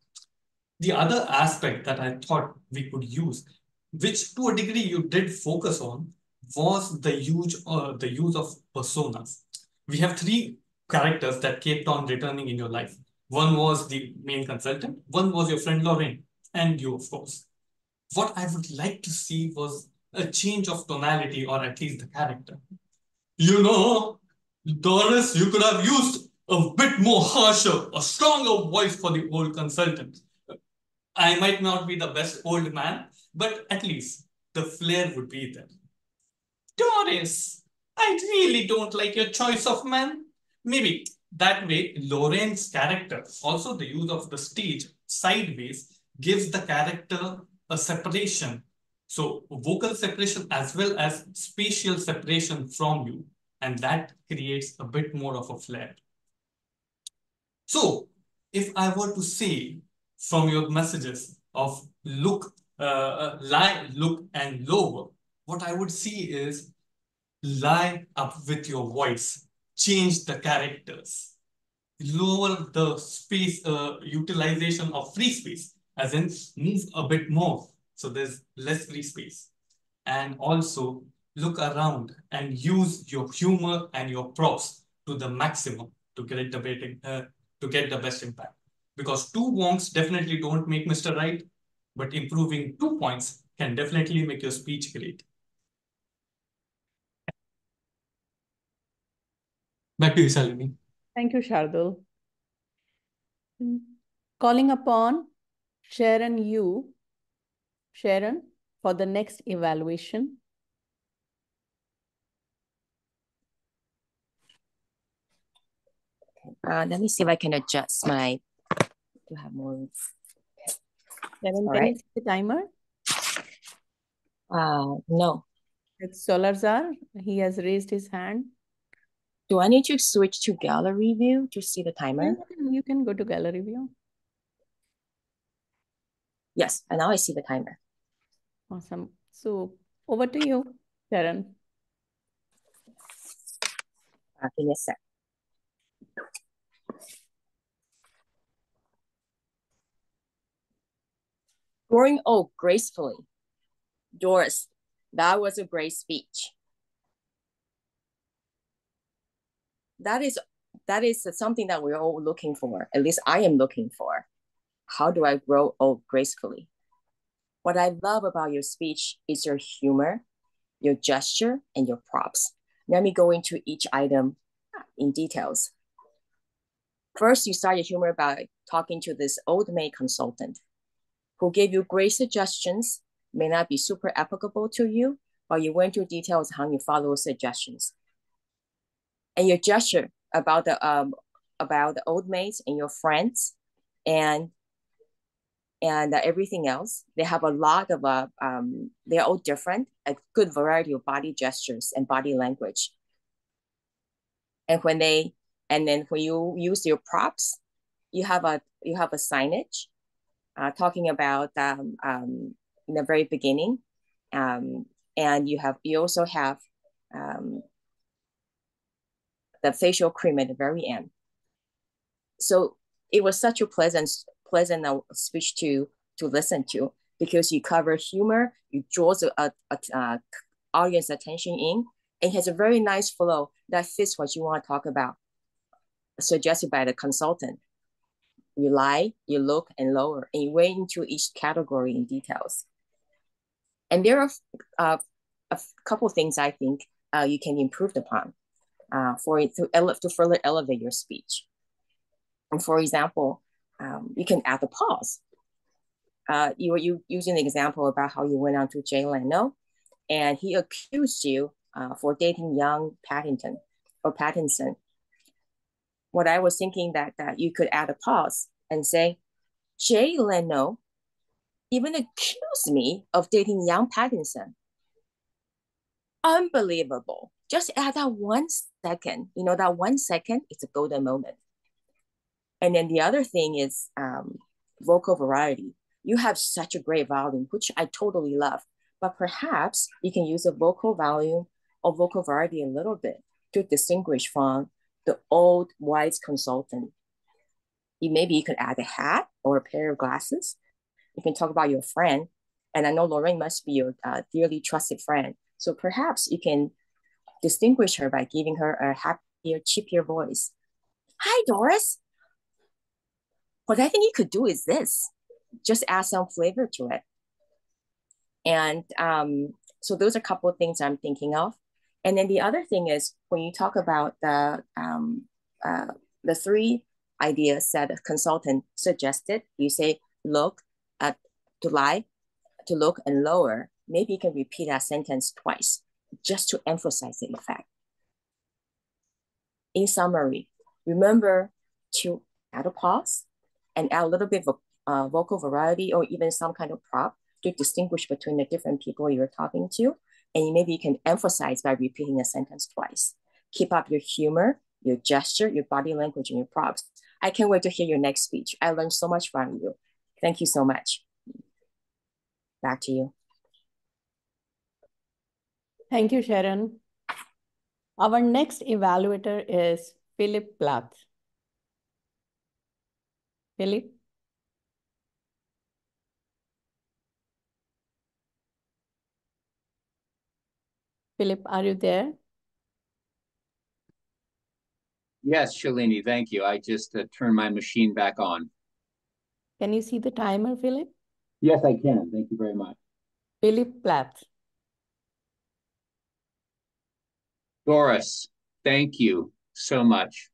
The other aspect that I thought we could use, which to a degree you did focus on, was the use of personas. We have three characters that kept on returning in your life. One was the main consultant, one was your friend Lorraine, and you, of course. What I would like to see was a change of tonality or at least the character. You know, Doris, you could have used a bit more harsher, a stronger voice for the old consultant. I might not be the best old man, but at least the flair would be there. Doris, I really don't like your choice of man. Maybe that way, Lorraine's character, also the use of the stage sideways, gives the character a separation. So, vocal separation as well as spatial separation from you. And that creates a bit more of a flair. So, if I were to say from your messages of look, lie, look, and lower, what I would see is lie up with your voice, change the characters, lower the space utilization of free space, as in move a bit more. So there's less free space. And also look around and use your humor and your props to the maximum to get the best impact. Because two wonks definitely don't make Mr. Right, but improving 2 points can definitely make your speech great. Back to you, Salini. Thank you, Shardul. Calling upon Sharon for the next evaluation. Let me see if I can adjust my to have more. Sharon, can you see the timer? No. It's Solarzar. He has raised his hand. Do I need to switch to gallery view to see the timer? You can go to gallery view. Yes, and now I see the timer. Awesome. So over to you, Sharon. Give me a sec. Growing old gracefully. Doris, that was a great speech. That is something that we're all looking for. At least I am looking for. How do I grow old gracefully? What I love about your speech is your humor, your gesture, and your props. Let me go into each item in details. First, you start your humor by talking to this old maid consultant who gave you great suggestions, may not be super applicable to you, but you went into details how you follow suggestions. And your gesture about the old maids and your friends and everything else. They have a lot of they're all different, a good variety of body gestures and body language. And when you use your props, you have a signage talking about in the very beginning, and you also have the facial cream at the very end. So it was such a pleasant speech to listen to, because you cover humor, you draw the audience attention in, and it has a very nice flow that fits what you want to talk about, suggested by the consultant. You lie, you look, and lower, and you went into each category in details. And there are a couple things I think you can improve upon to further elevate your speech. And for example, you can add a pause. You were using the example about how you went on to Jay Leno, and he accused you for dating young Pattinson. What I was thinking that you could add a pause and say, Jay Leno even accused me of dating young Pattinson. Unbelievable. Just add that 1 second. You know, that 1 second, it's a golden moment. And then the other thing is vocal variety. You have such a great volume, which I totally love, but perhaps you can use a vocal volume or vocal variety a little bit to distinguish from the old wise consultant. Maybe you could add a hat or a pair of glasses. You can talk about your friend. And I know Lorraine must be your dearly trusted friend. So perhaps you can distinguish her by giving her a happier, chippier voice. Hi, Doris. What I think you could do is this. Just add some flavor to it. And so those are a couple of things I'm thinking of. And then the other thing is when you talk about the 3 ideas that a consultant suggested, you say look, to lie, to look, and lower. Maybe you can repeat that sentence twice just to emphasize the effect. In summary, remember to add a pause and add a little bit of vocal variety or even some kind of prop to distinguish between the different people you're talking to. And maybe you can emphasize by repeating a sentence twice. Keep up your humor, your gesture, your body language, and your props. I can't wait to hear your next speech. I learned so much from you. Thank you so much. Back to you. Thank you, Sharon. Our next evaluator is Philip Plath. Philip? Philip, are you there? Yes, Shalini, thank you. I just turned my machine back on. Can you see the timer, Philip? Yes, I can. Thank you very much. Philip Plath. Doris, thank you so much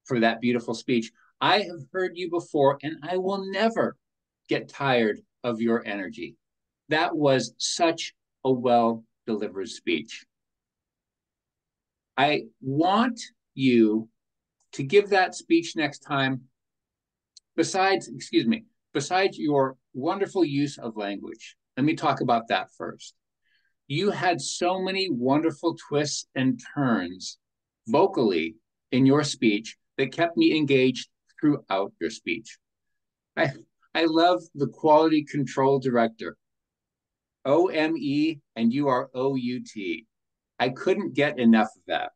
for that beautiful speech. I have heard you before, and I will never get tired of your energy. That was such a well-delivered speech. I want you to give that speech next time, besides your wonderful use of language. Let me talk about that first. You had so many wonderful twists and turns vocally in your speech that kept me engaged throughout your speech. I love the quality control director. OME and you are OUT. I couldn't get enough of that.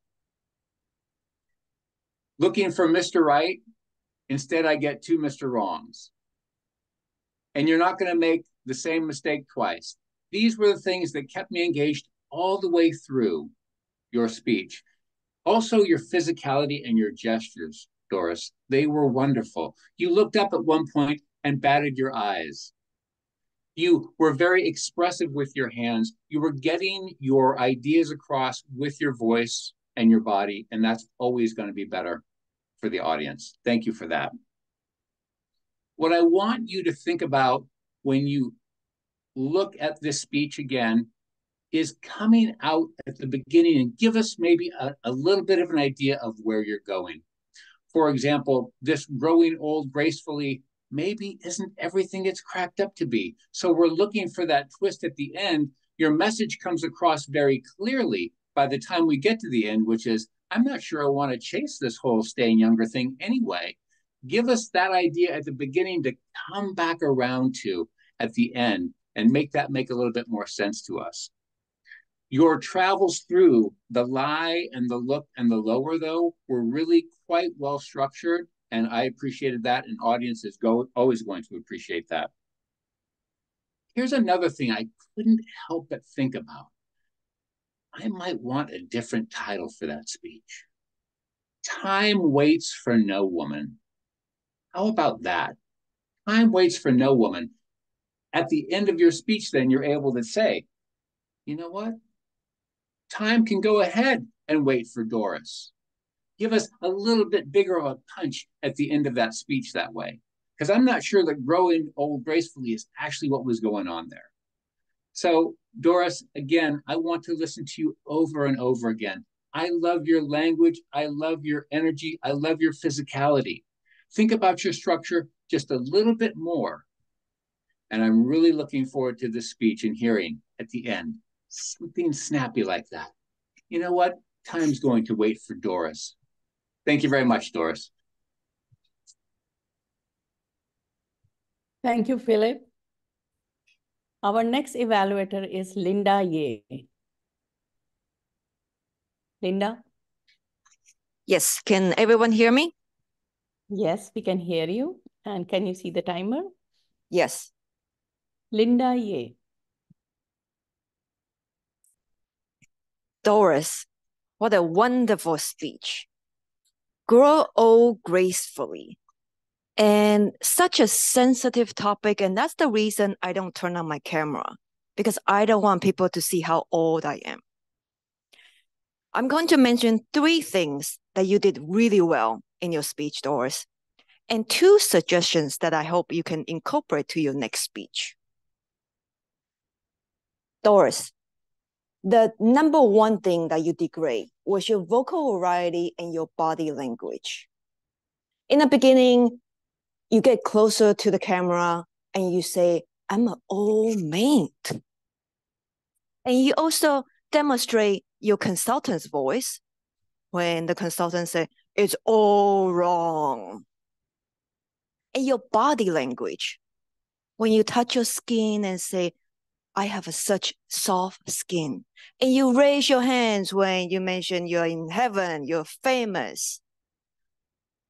Looking for Mr. Right, instead I get 2 Mr. Wrongs. And you're not going to make the same mistake twice. These were the things that kept me engaged all the way through your speech. Also, your physicality and your gestures, Doris, they were wonderful. You looked up at one point and batted your eyes. You were very expressive with your hands. You were getting your ideas across with your voice and your body, and that's always going to be better for the audience. Thank you for that. What I want you to think about when you look at this speech again is coming out at the beginning and give us maybe a little bit of an idea of where you're going. For example, this growing old gracefully maybe isn't everything it's cracked up to be. So we're looking for that twist at the end. Your message comes across very clearly by the time we get to the end, which is, I'm not sure I want to chase this whole staying younger thing anyway. Give us that idea at the beginning to come back around to at the end and make that make a little bit more sense to us. Your travels through the lie and the look and the lower, though, were really quite well structured, and I appreciated that, and audience is always going to appreciate that. Here's another thing I couldn't help but think about. I might want a different title for that speech. Time waits for no woman. How about that? Time waits for no woman. At the end of your speech, then, you're able to say, you know what? Time can go ahead and wait for Doris. Give us a little bit bigger of a punch at the end of that speech that way. Because I'm not sure that growing old gracefully is actually what was going on there. So, Doris, again, I want to listen to you over and over again. I love your language. I love your energy. I love your physicality. Think about your structure just a little bit more. And I'm really looking forward to this speech and hearing at the end something snappy like that. You know what? Time's going to wait for Doris. Thank you very much, Doris. Thank you, Philip. Our next evaluator is Linda Ye. Linda? Yes, can everyone hear me? Yes, we can hear you. And can you see the timer? Yes. Linda Ye. Doris, what a wonderful speech. Grow old gracefully. And such a sensitive topic, and that's the reason I don't turn on my camera, because I don't want people to see how old I am. I'm going to mention 3 things that you did really well in your speech, Doris, and 2 suggestions that I hope you can incorporate to your next speech. Doris, the number 1 thing that you did great was your vocal variety and your body language. In the beginning, you get closer to the camera and you say, I'm an old maid. And you also demonstrate your consultant's voice when the consultant says, it's all wrong. And your body language, when you touch your skin and say, I have such soft skin. And you raise your hands when you mention you're in heaven, you're famous.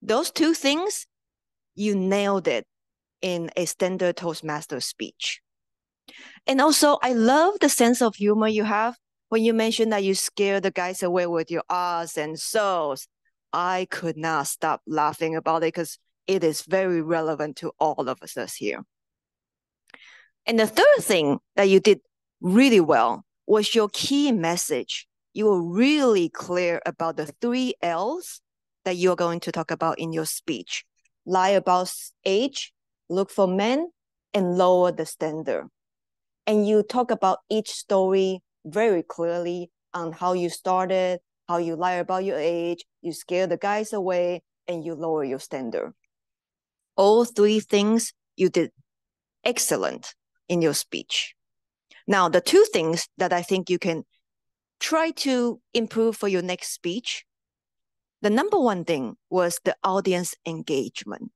Those 2 things, you nailed it in a standard Toastmaster speech. And also, I love the sense of humor you have when you mention that you scare the guys away with your ahs and so's. I could not stop laughing about it because it is very relevant to all of us here. And the 3rd thing that you did really well was your key message. You were really clear about the 3 L's that you're going to talk about in your speech. Lie about age, look for men, and lower the standard. And you talk about each story very clearly on how you started, how you lie about your age, you scare the guys away, and you lower your standard. All 3 things you did excellent in your speech. Now, the 2 things that I think you can try to improve for your next speech, the number 1 thing was the audience engagement.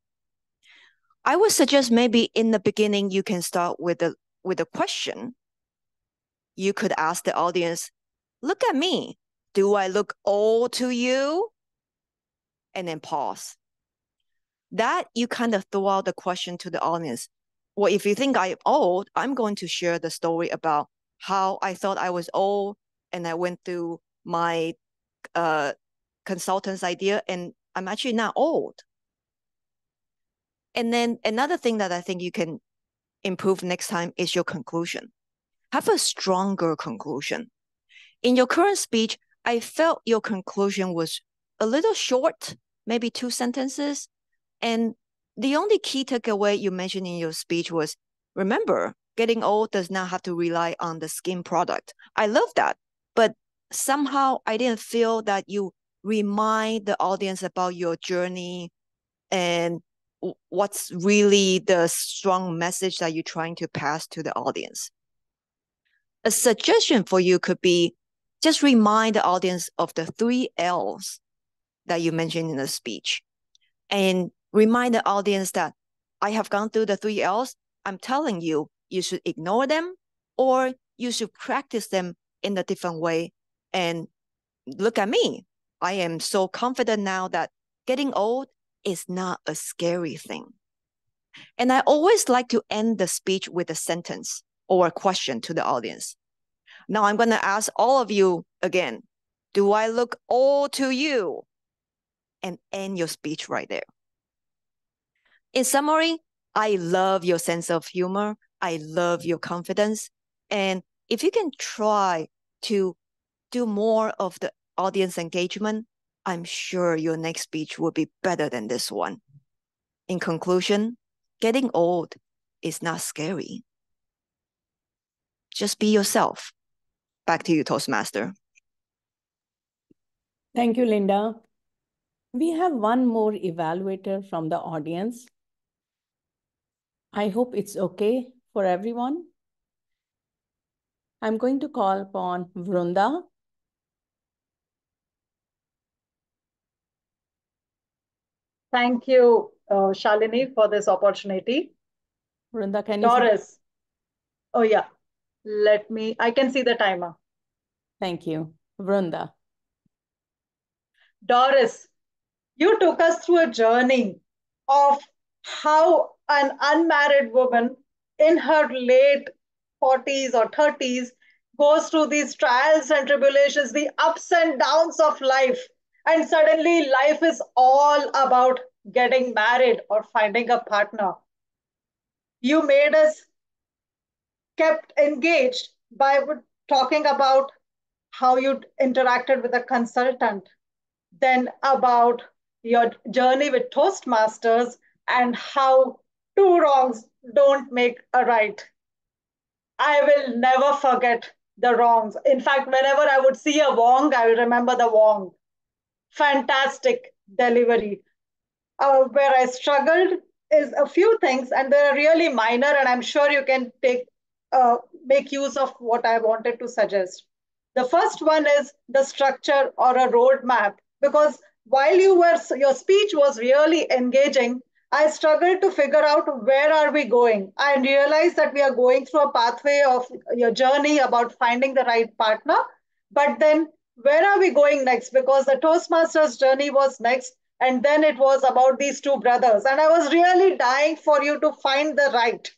I would suggest maybe in the beginning, you can start with a question. You could ask the audience, look at me. Do I look old to you? And then pause. That you kind of throw out the question to the audience. well, if you think I'm old, I'm going to share the story about how I thought I was old and I went through my consultant's idea and I'm actually not old. And then another thing that I think you can improve next time is your conclusion. Have a stronger conclusion. In your current speech, I felt your conclusion was a little short, maybe 2 sentences. And the only key takeaway you mentioned in your speech was, remember, getting old does not have to rely on the skin product. I love that. But somehow I didn't feel that you remind the audience about your journey and what's really the strong message that you're trying to pass to the audience. A suggestion for you could be just remind the audience of the 3 L's that you mentioned in the speech and remind the audience that I have gone through the 3 L's. I'm telling you, you should ignore them or you should practice them in a different way. And look at me. I am so confident now that getting old is not a scary thing. And I always like to end the speech with a sentence or a question to the audience. Now I'm going to ask all of you again, do I look old to you? And end your speech right there. In summary, I love your sense of humor. I love your confidence. And if you can try to do more of the audience engagement, I'm sure your next speech will be better than this one. In conclusion, getting old is not scary. Just be yourself. Back to you, Toastmaster. Thank you, Linda. We have one more evaluator from the audience. I hope it's okay for everyone. I'm going to call upon Vrunda. Thank you, Shalini, for this opportunity. Vrunda, can you see? Doris. Oh, yeah. I can see the timer. Thank you. Vrunda. Doris, you took us through a journey of how an unmarried woman in her late 40s or 30s goes through these trials and tribulations, the ups and downs of life. And suddenly life is all about getting married or finding a partner. You made us kept engaged by talking about how you interacted with a consultant, then about your journey with Toastmasters and how 2 wrongs don't make a right. I will never forget the wrongs. In fact, whenever I would see a wrong, I will remember the wrong. Fantastic delivery. Where I struggled is a few things, and they're really minor, and I'm sure you can make use of what I wanted to suggest. The first one is the structure or a roadmap, because while your speech was really engaging, I struggled to figure out where are we going. I realized that we are going through a pathway of your journey about finding the right partner, but then where are we going next? Because the Toastmasters journey was next, and then it was about these 2 brothers, and I was really dying for you to find the right.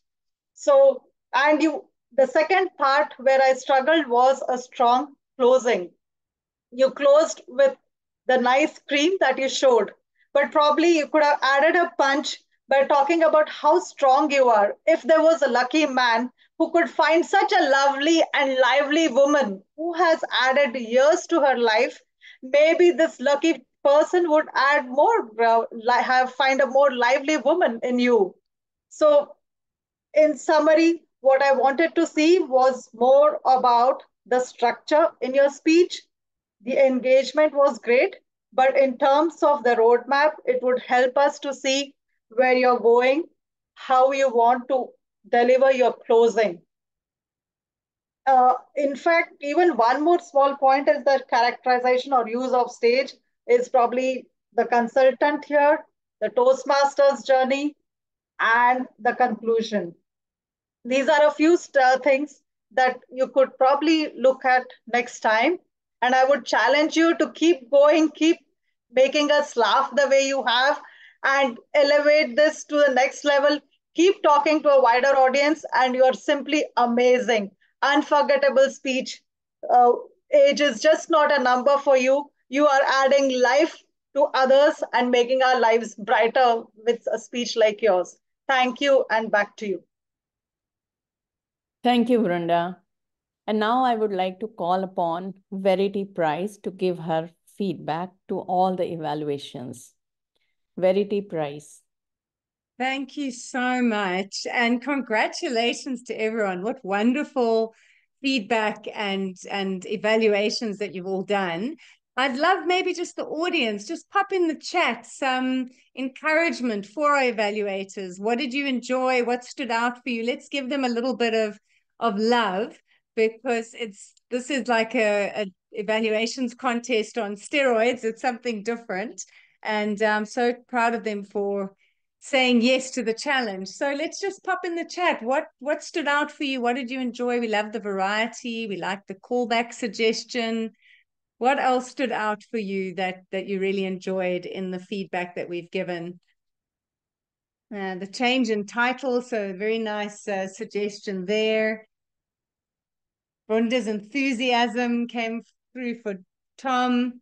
So, and the second part where I struggled was a strong closing. You closed with the nice cream that you showed, but probably you could have added a punch by talking about how strong you are. If there was a lucky man who could find such a lovely and lively woman who has added years to her life, maybe this lucky person would add more, find a more lively woman in you. So in summary, what I wanted to see was more about the structure in your speech. The engagement was great, but in terms of the roadmap, it would help us to see where you're going, how you want to deliver your closing. In fact, even one more small point is that characterization or use of stage is probably the consultant here, the Toastmasters journey, and the conclusion. These are a few things that you could probably look at next time. And I would challenge you to keep going, keep making us laugh the way you have, and elevate this to the next level. Keep talking to a wider audience, and you're simply amazing. Unforgettable speech. Uh, Age is just not a number for you. You are adding life to others and making our lives brighter with a speech like yours. Thank you, and back to you. Thank you, Brenda. And now I would like to call upon Verity Price to give her feedback to all the evaluations. Verity Price. Thank you so much. And congratulations to everyone. What wonderful feedback and evaluations that you've all done. I'd love maybe just the audience, just pop in the chat some encouragement for our evaluators. What did you enjoy? What stood out for you? Let's give them a little bit of love, because this is like a evaluations contest on steroids. It's something different. And I'm so proud of them for saying yes to the challenge. So let's just pop in the chat. What stood out for you? What did you enjoy? We love the variety. We like the callback suggestion. What else stood out for you that you really enjoyed in the feedback that we've given? The change in title, so very nice suggestion there. Brenda's enthusiasm came through for Tom.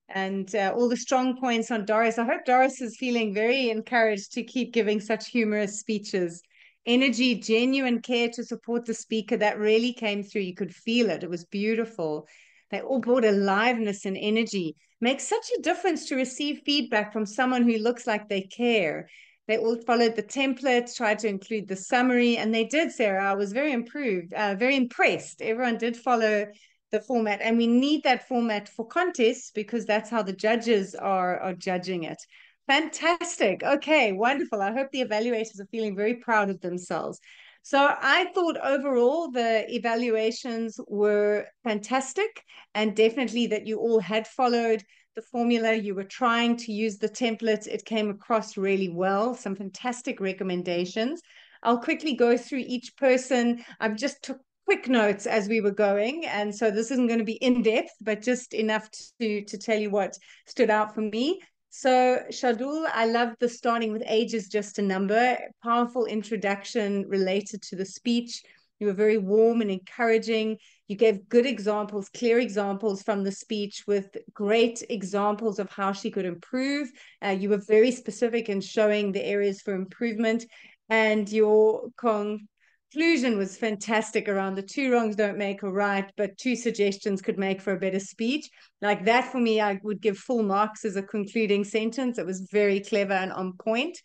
And all the strong points on Doris. I hope Doris is feeling very encouraged to keep giving such humorous speeches. Energy, genuine care to support the speaker, that really came through. You could feel it. It was beautiful. They all brought aliveness and energy. Makes such a difference to receive feedback from someone who looks like they care. They all followed the template, tried to include the summary, and they did, Sarah. I was very impressed. Everyone did follow the format, and we need that format for contests because that's how the judges are judging it. Fantastic. Okay, wonderful. I hope the evaluators are feeling very proud of themselves. So I thought overall the evaluations were fantastic, and definitely that you all had followed the formula. You were trying to use the template. It came across really well. Some fantastic recommendations. I'll quickly go through each person. I've just took quick notes as we were going, and so this isn't going to be in depth, but just enough to tell you what stood out for me. So Shardul, I love the starting with age is just a number. Powerful introduction related to the speech. You were very warm and encouraging. You gave good examples, clear examples from the speech with great examples of how she could improve. You were very specific in showing the areas for improvement, and your conclusion was fantastic around the two wrongs don't make a right, but two suggestions could make for a better speech. Like that, for me, I would give full marks as a concluding sentence. It was very clever and on point.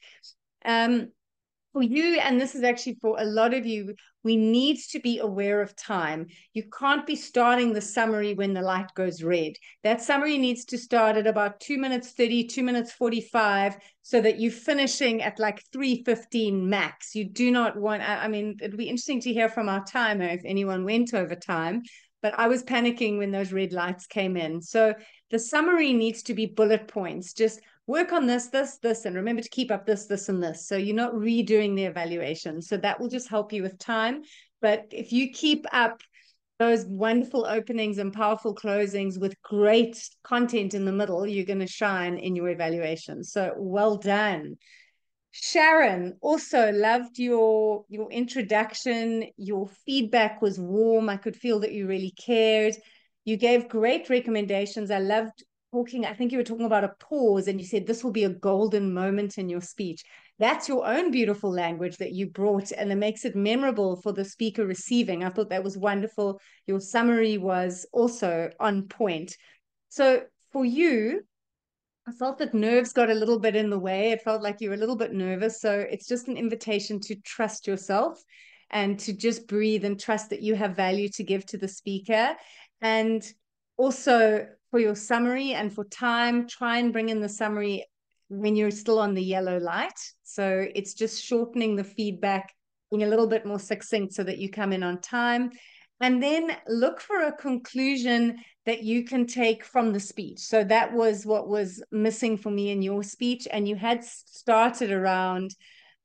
For you, and this is actually for a lot of you, we need to be aware of time. You can't be starting the summary when the light goes red. That summary needs to start at about 2 minutes 30, 2 minutes 45, so that you're finishing at like 3:15 max. You do not want, I mean, it'd be interesting to hear from our timer if anyone went over time, but I was panicking when those red lights came in. So the summary needs to be bullet points. Just work on this, and remember to keep up this, and this. So you're not redoing the evaluation. So that will just help you with time. But if you keep up those wonderful openings and powerful closings with great content in the middle, you're going to shine in your evaluation. So well done. Sharon, also loved your introduction. Your feedback was warm. I could feel that you really cared. You gave great recommendations. I loved talking. I think you were talking about a pause, and you said this will be a golden moment in your speech. That's your own beautiful language that you brought, and it makes it memorable for the speaker receiving. I thought that was wonderful. Your summary was also on point. So for you, I felt that nerves got a little bit in the way. It felt like you were a little bit nervous. So it's just an invitation to trust yourself and to just breathe and trust that you have value to give to the speaker. And also for your summary and for time, try and bring in the summary when you're still on the yellow light. So it's just shortening the feedback, being a little bit more succinct so that you come in on time. And then look for a conclusion that you can take from the speech. So that was what was missing for me in your speech. And you had started around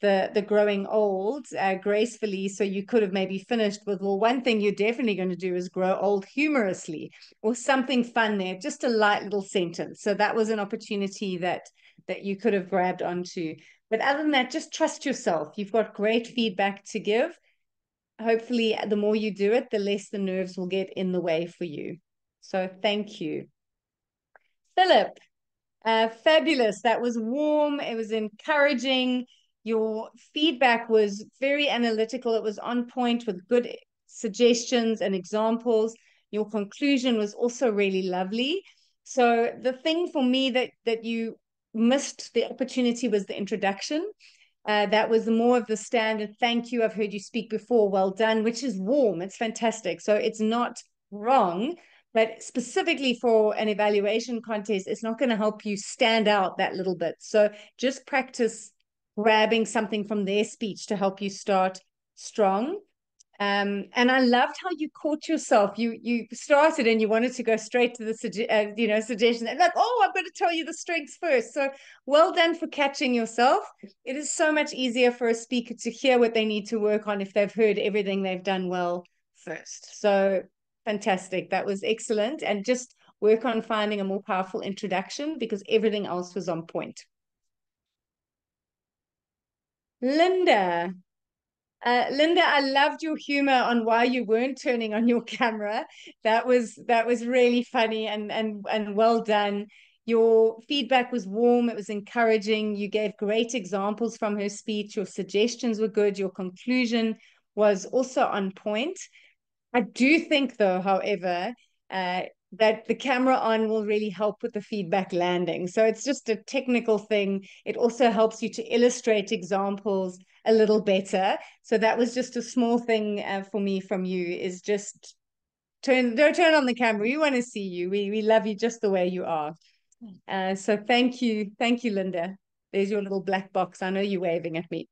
the growing old gracefully. So you could have maybe finished with, well, one thing you're definitely going to do is grow old humorously, or something fun there, just a light little sentence. So that was an opportunity that you could have grabbed onto. But other than that, just trust yourself. You've got great feedback to give. Hopefully, the more you do it, the less the nerves will get in the way for you. So thank you. Philip, fabulous. That was warm. It was encouraging. Your feedback was very analytical. It was on point with good suggestions and examples. Your conclusion was also really lovely. So the thing for me that you missed the opportunity was the introduction. That was more of the standard thank you. I've heard you speak before. Well done, which is warm. It's fantastic. So it's not wrong, but specifically for an evaluation contest, it's not going to help you stand out that little bit. So just practice grabbing something from their speech to help you start strong. And I loved how you caught yourself. You started and you wanted to go straight to the suggestion. And like, oh, I'm going to tell you the strengths first. So well done for catching yourself. It is so much easier for a speaker to hear what they need to work on if they've heard everything they've done well first. So fantastic. That was excellent. And just work on finding a more powerful introduction because everything else was on point. Linda. Linda, I loved your humor on why you weren't turning on your camera. That was really funny and well done. Your feedback was warm, it was encouraging. You gave great examples from her speech. Your suggestions were good. Your conclusion was also on point. I do think, though, however, that the camera on will really help with the feedback landing. So it's just a technical thing. It also helps you to illustrate examples a little better. So that was just a small thing for me from you, is just don't turn on the camera. We want to see you. We love you just the way you are. So thank you, Linda. There's your little black box. I know you're waving at me.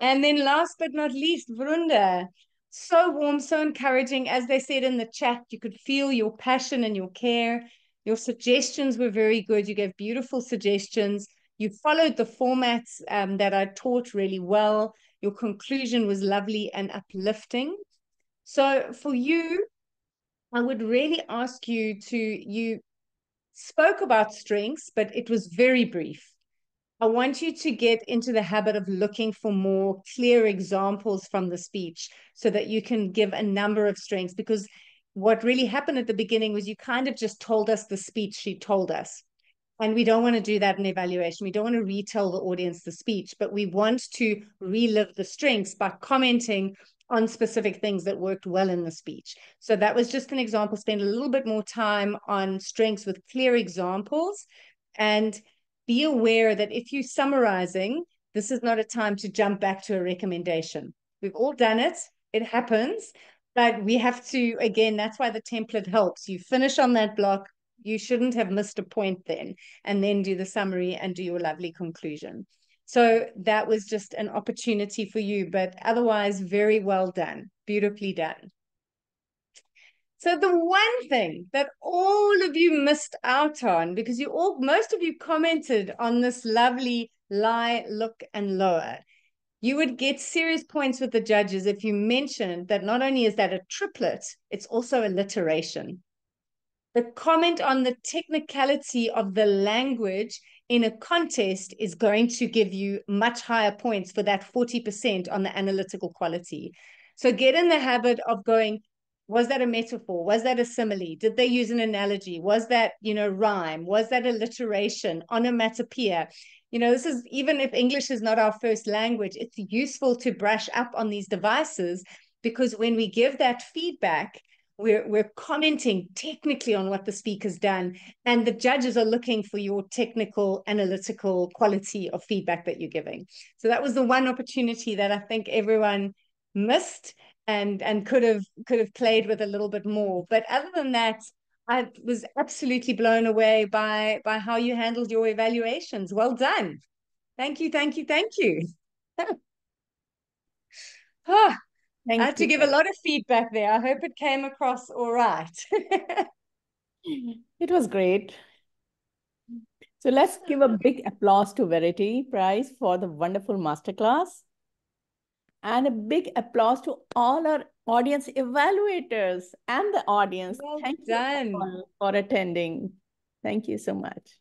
And then last but not least, Vrunda. So warm, so encouraging. As they said in the chat, you could feel your passion and your care. Your suggestions were very good. You gave beautiful suggestions. You followed the formats that I taught really well. Your conclusion was lovely and uplifting. So for you, I would really ask you spoke about strengths, but it was very brief. I want you to get into the habit of looking for more clear examples from the speech so that you can give a number of strengths, because what really happened at the beginning was you kind of just told us the speech she told us. And we don't want to do that in evaluation. We don't want to retell the audience the speech, but we want to relive the strengths by commenting on specific things that worked well in the speech. So that was just an example. Spend a little bit more time on strengths with clear examples, and be aware that if you're summarizing, this is not a time to jump back to a recommendation. We've all done it. It happens. But we have to, again, that's why the template helps. You finish on that block. You shouldn't have missed a point then, and then do the summary and do your lovely conclusion. So that was just an opportunity for you, but otherwise, very well done. Beautifully done. So the one thing that all of you missed out on, because most of you commented on this lovely lie, look, and lower, you would get serious points with the judges if you mentioned that not only is that a triplet, it's also alliteration. The comment on the technicality of the language in a contest is going to give you much higher points for that 40% on the analytical quality. So get in the habit of going, was that a metaphor? Was that a simile? Did they use an analogy? Was that, rhyme? Was that alliteration, onomatopoeia? This is, even if English is not our first language, it's useful to brush up on these devices, because when we give that feedback, we're commenting technically on what the speaker's done, and the judges are looking for your technical, analytical quality of feedback that you're giving. So that was the one opportunity that I think everyone missed and could have played with a little bit more. But other than that, I was absolutely blown away by how you handled your evaluations. Well done. Thank you, thank you, thank you. I had to give a lot of feedback there. I hope it came across all right. It was great. So let's give a big applause to Verity Price for the wonderful masterclass. And a big applause to all our audience evaluators and the audience. Well Thank done. you all for attending. Thank you so much.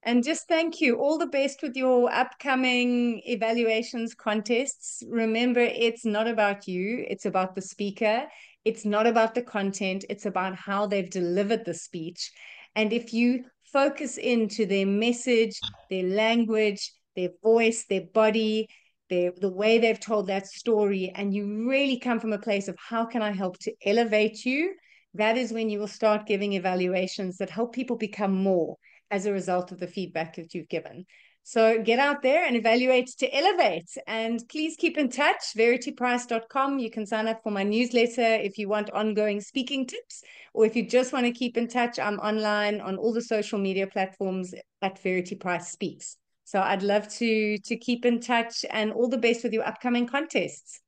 And just thank you. All the best with your upcoming evaluations, contests. Remember, it's not about you, it's about the speaker. It's not about the content, it's about how they've delivered the speech. And if you focus into their message, their language, their voice, their body, the way they've told that story, and you really come from a place of how can I help to elevate you, that is when you will start giving evaluations that help people become more as a result of the feedback that you've given. So get out there and evaluate to elevate. And please keep in touch, verityprice.com. You can sign up for my newsletter if you want ongoing speaking tips, or if you just want to keep in touch, I'm online on all the social media platforms at Verity Price Speaks. So I'd love to keep in touch, and all the best with your upcoming contests.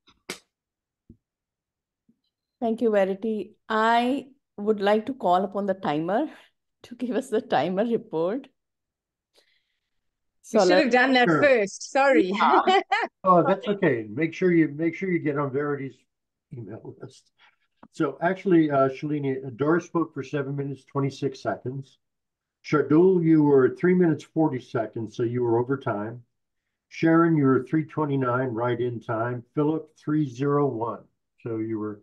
Thank you, Verity. I would like to call upon the timer to give us the timer report. So we should have done that Sure. first. Sorry. Oh, that's okay. Make sure you get on Verity's email list. So actually, Shalini, Doris spoke for 7 minutes, 26 seconds. Shardul, you were 3 minutes, 40 seconds, so you were over time. Sharon, you were 3:29, right in time. Philip, 3:01, so you were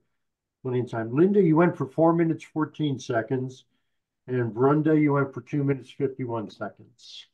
plenty in time. Linda, you went for 4 minutes, 14 seconds. And Brenda, you went for 2 minutes, 51 seconds.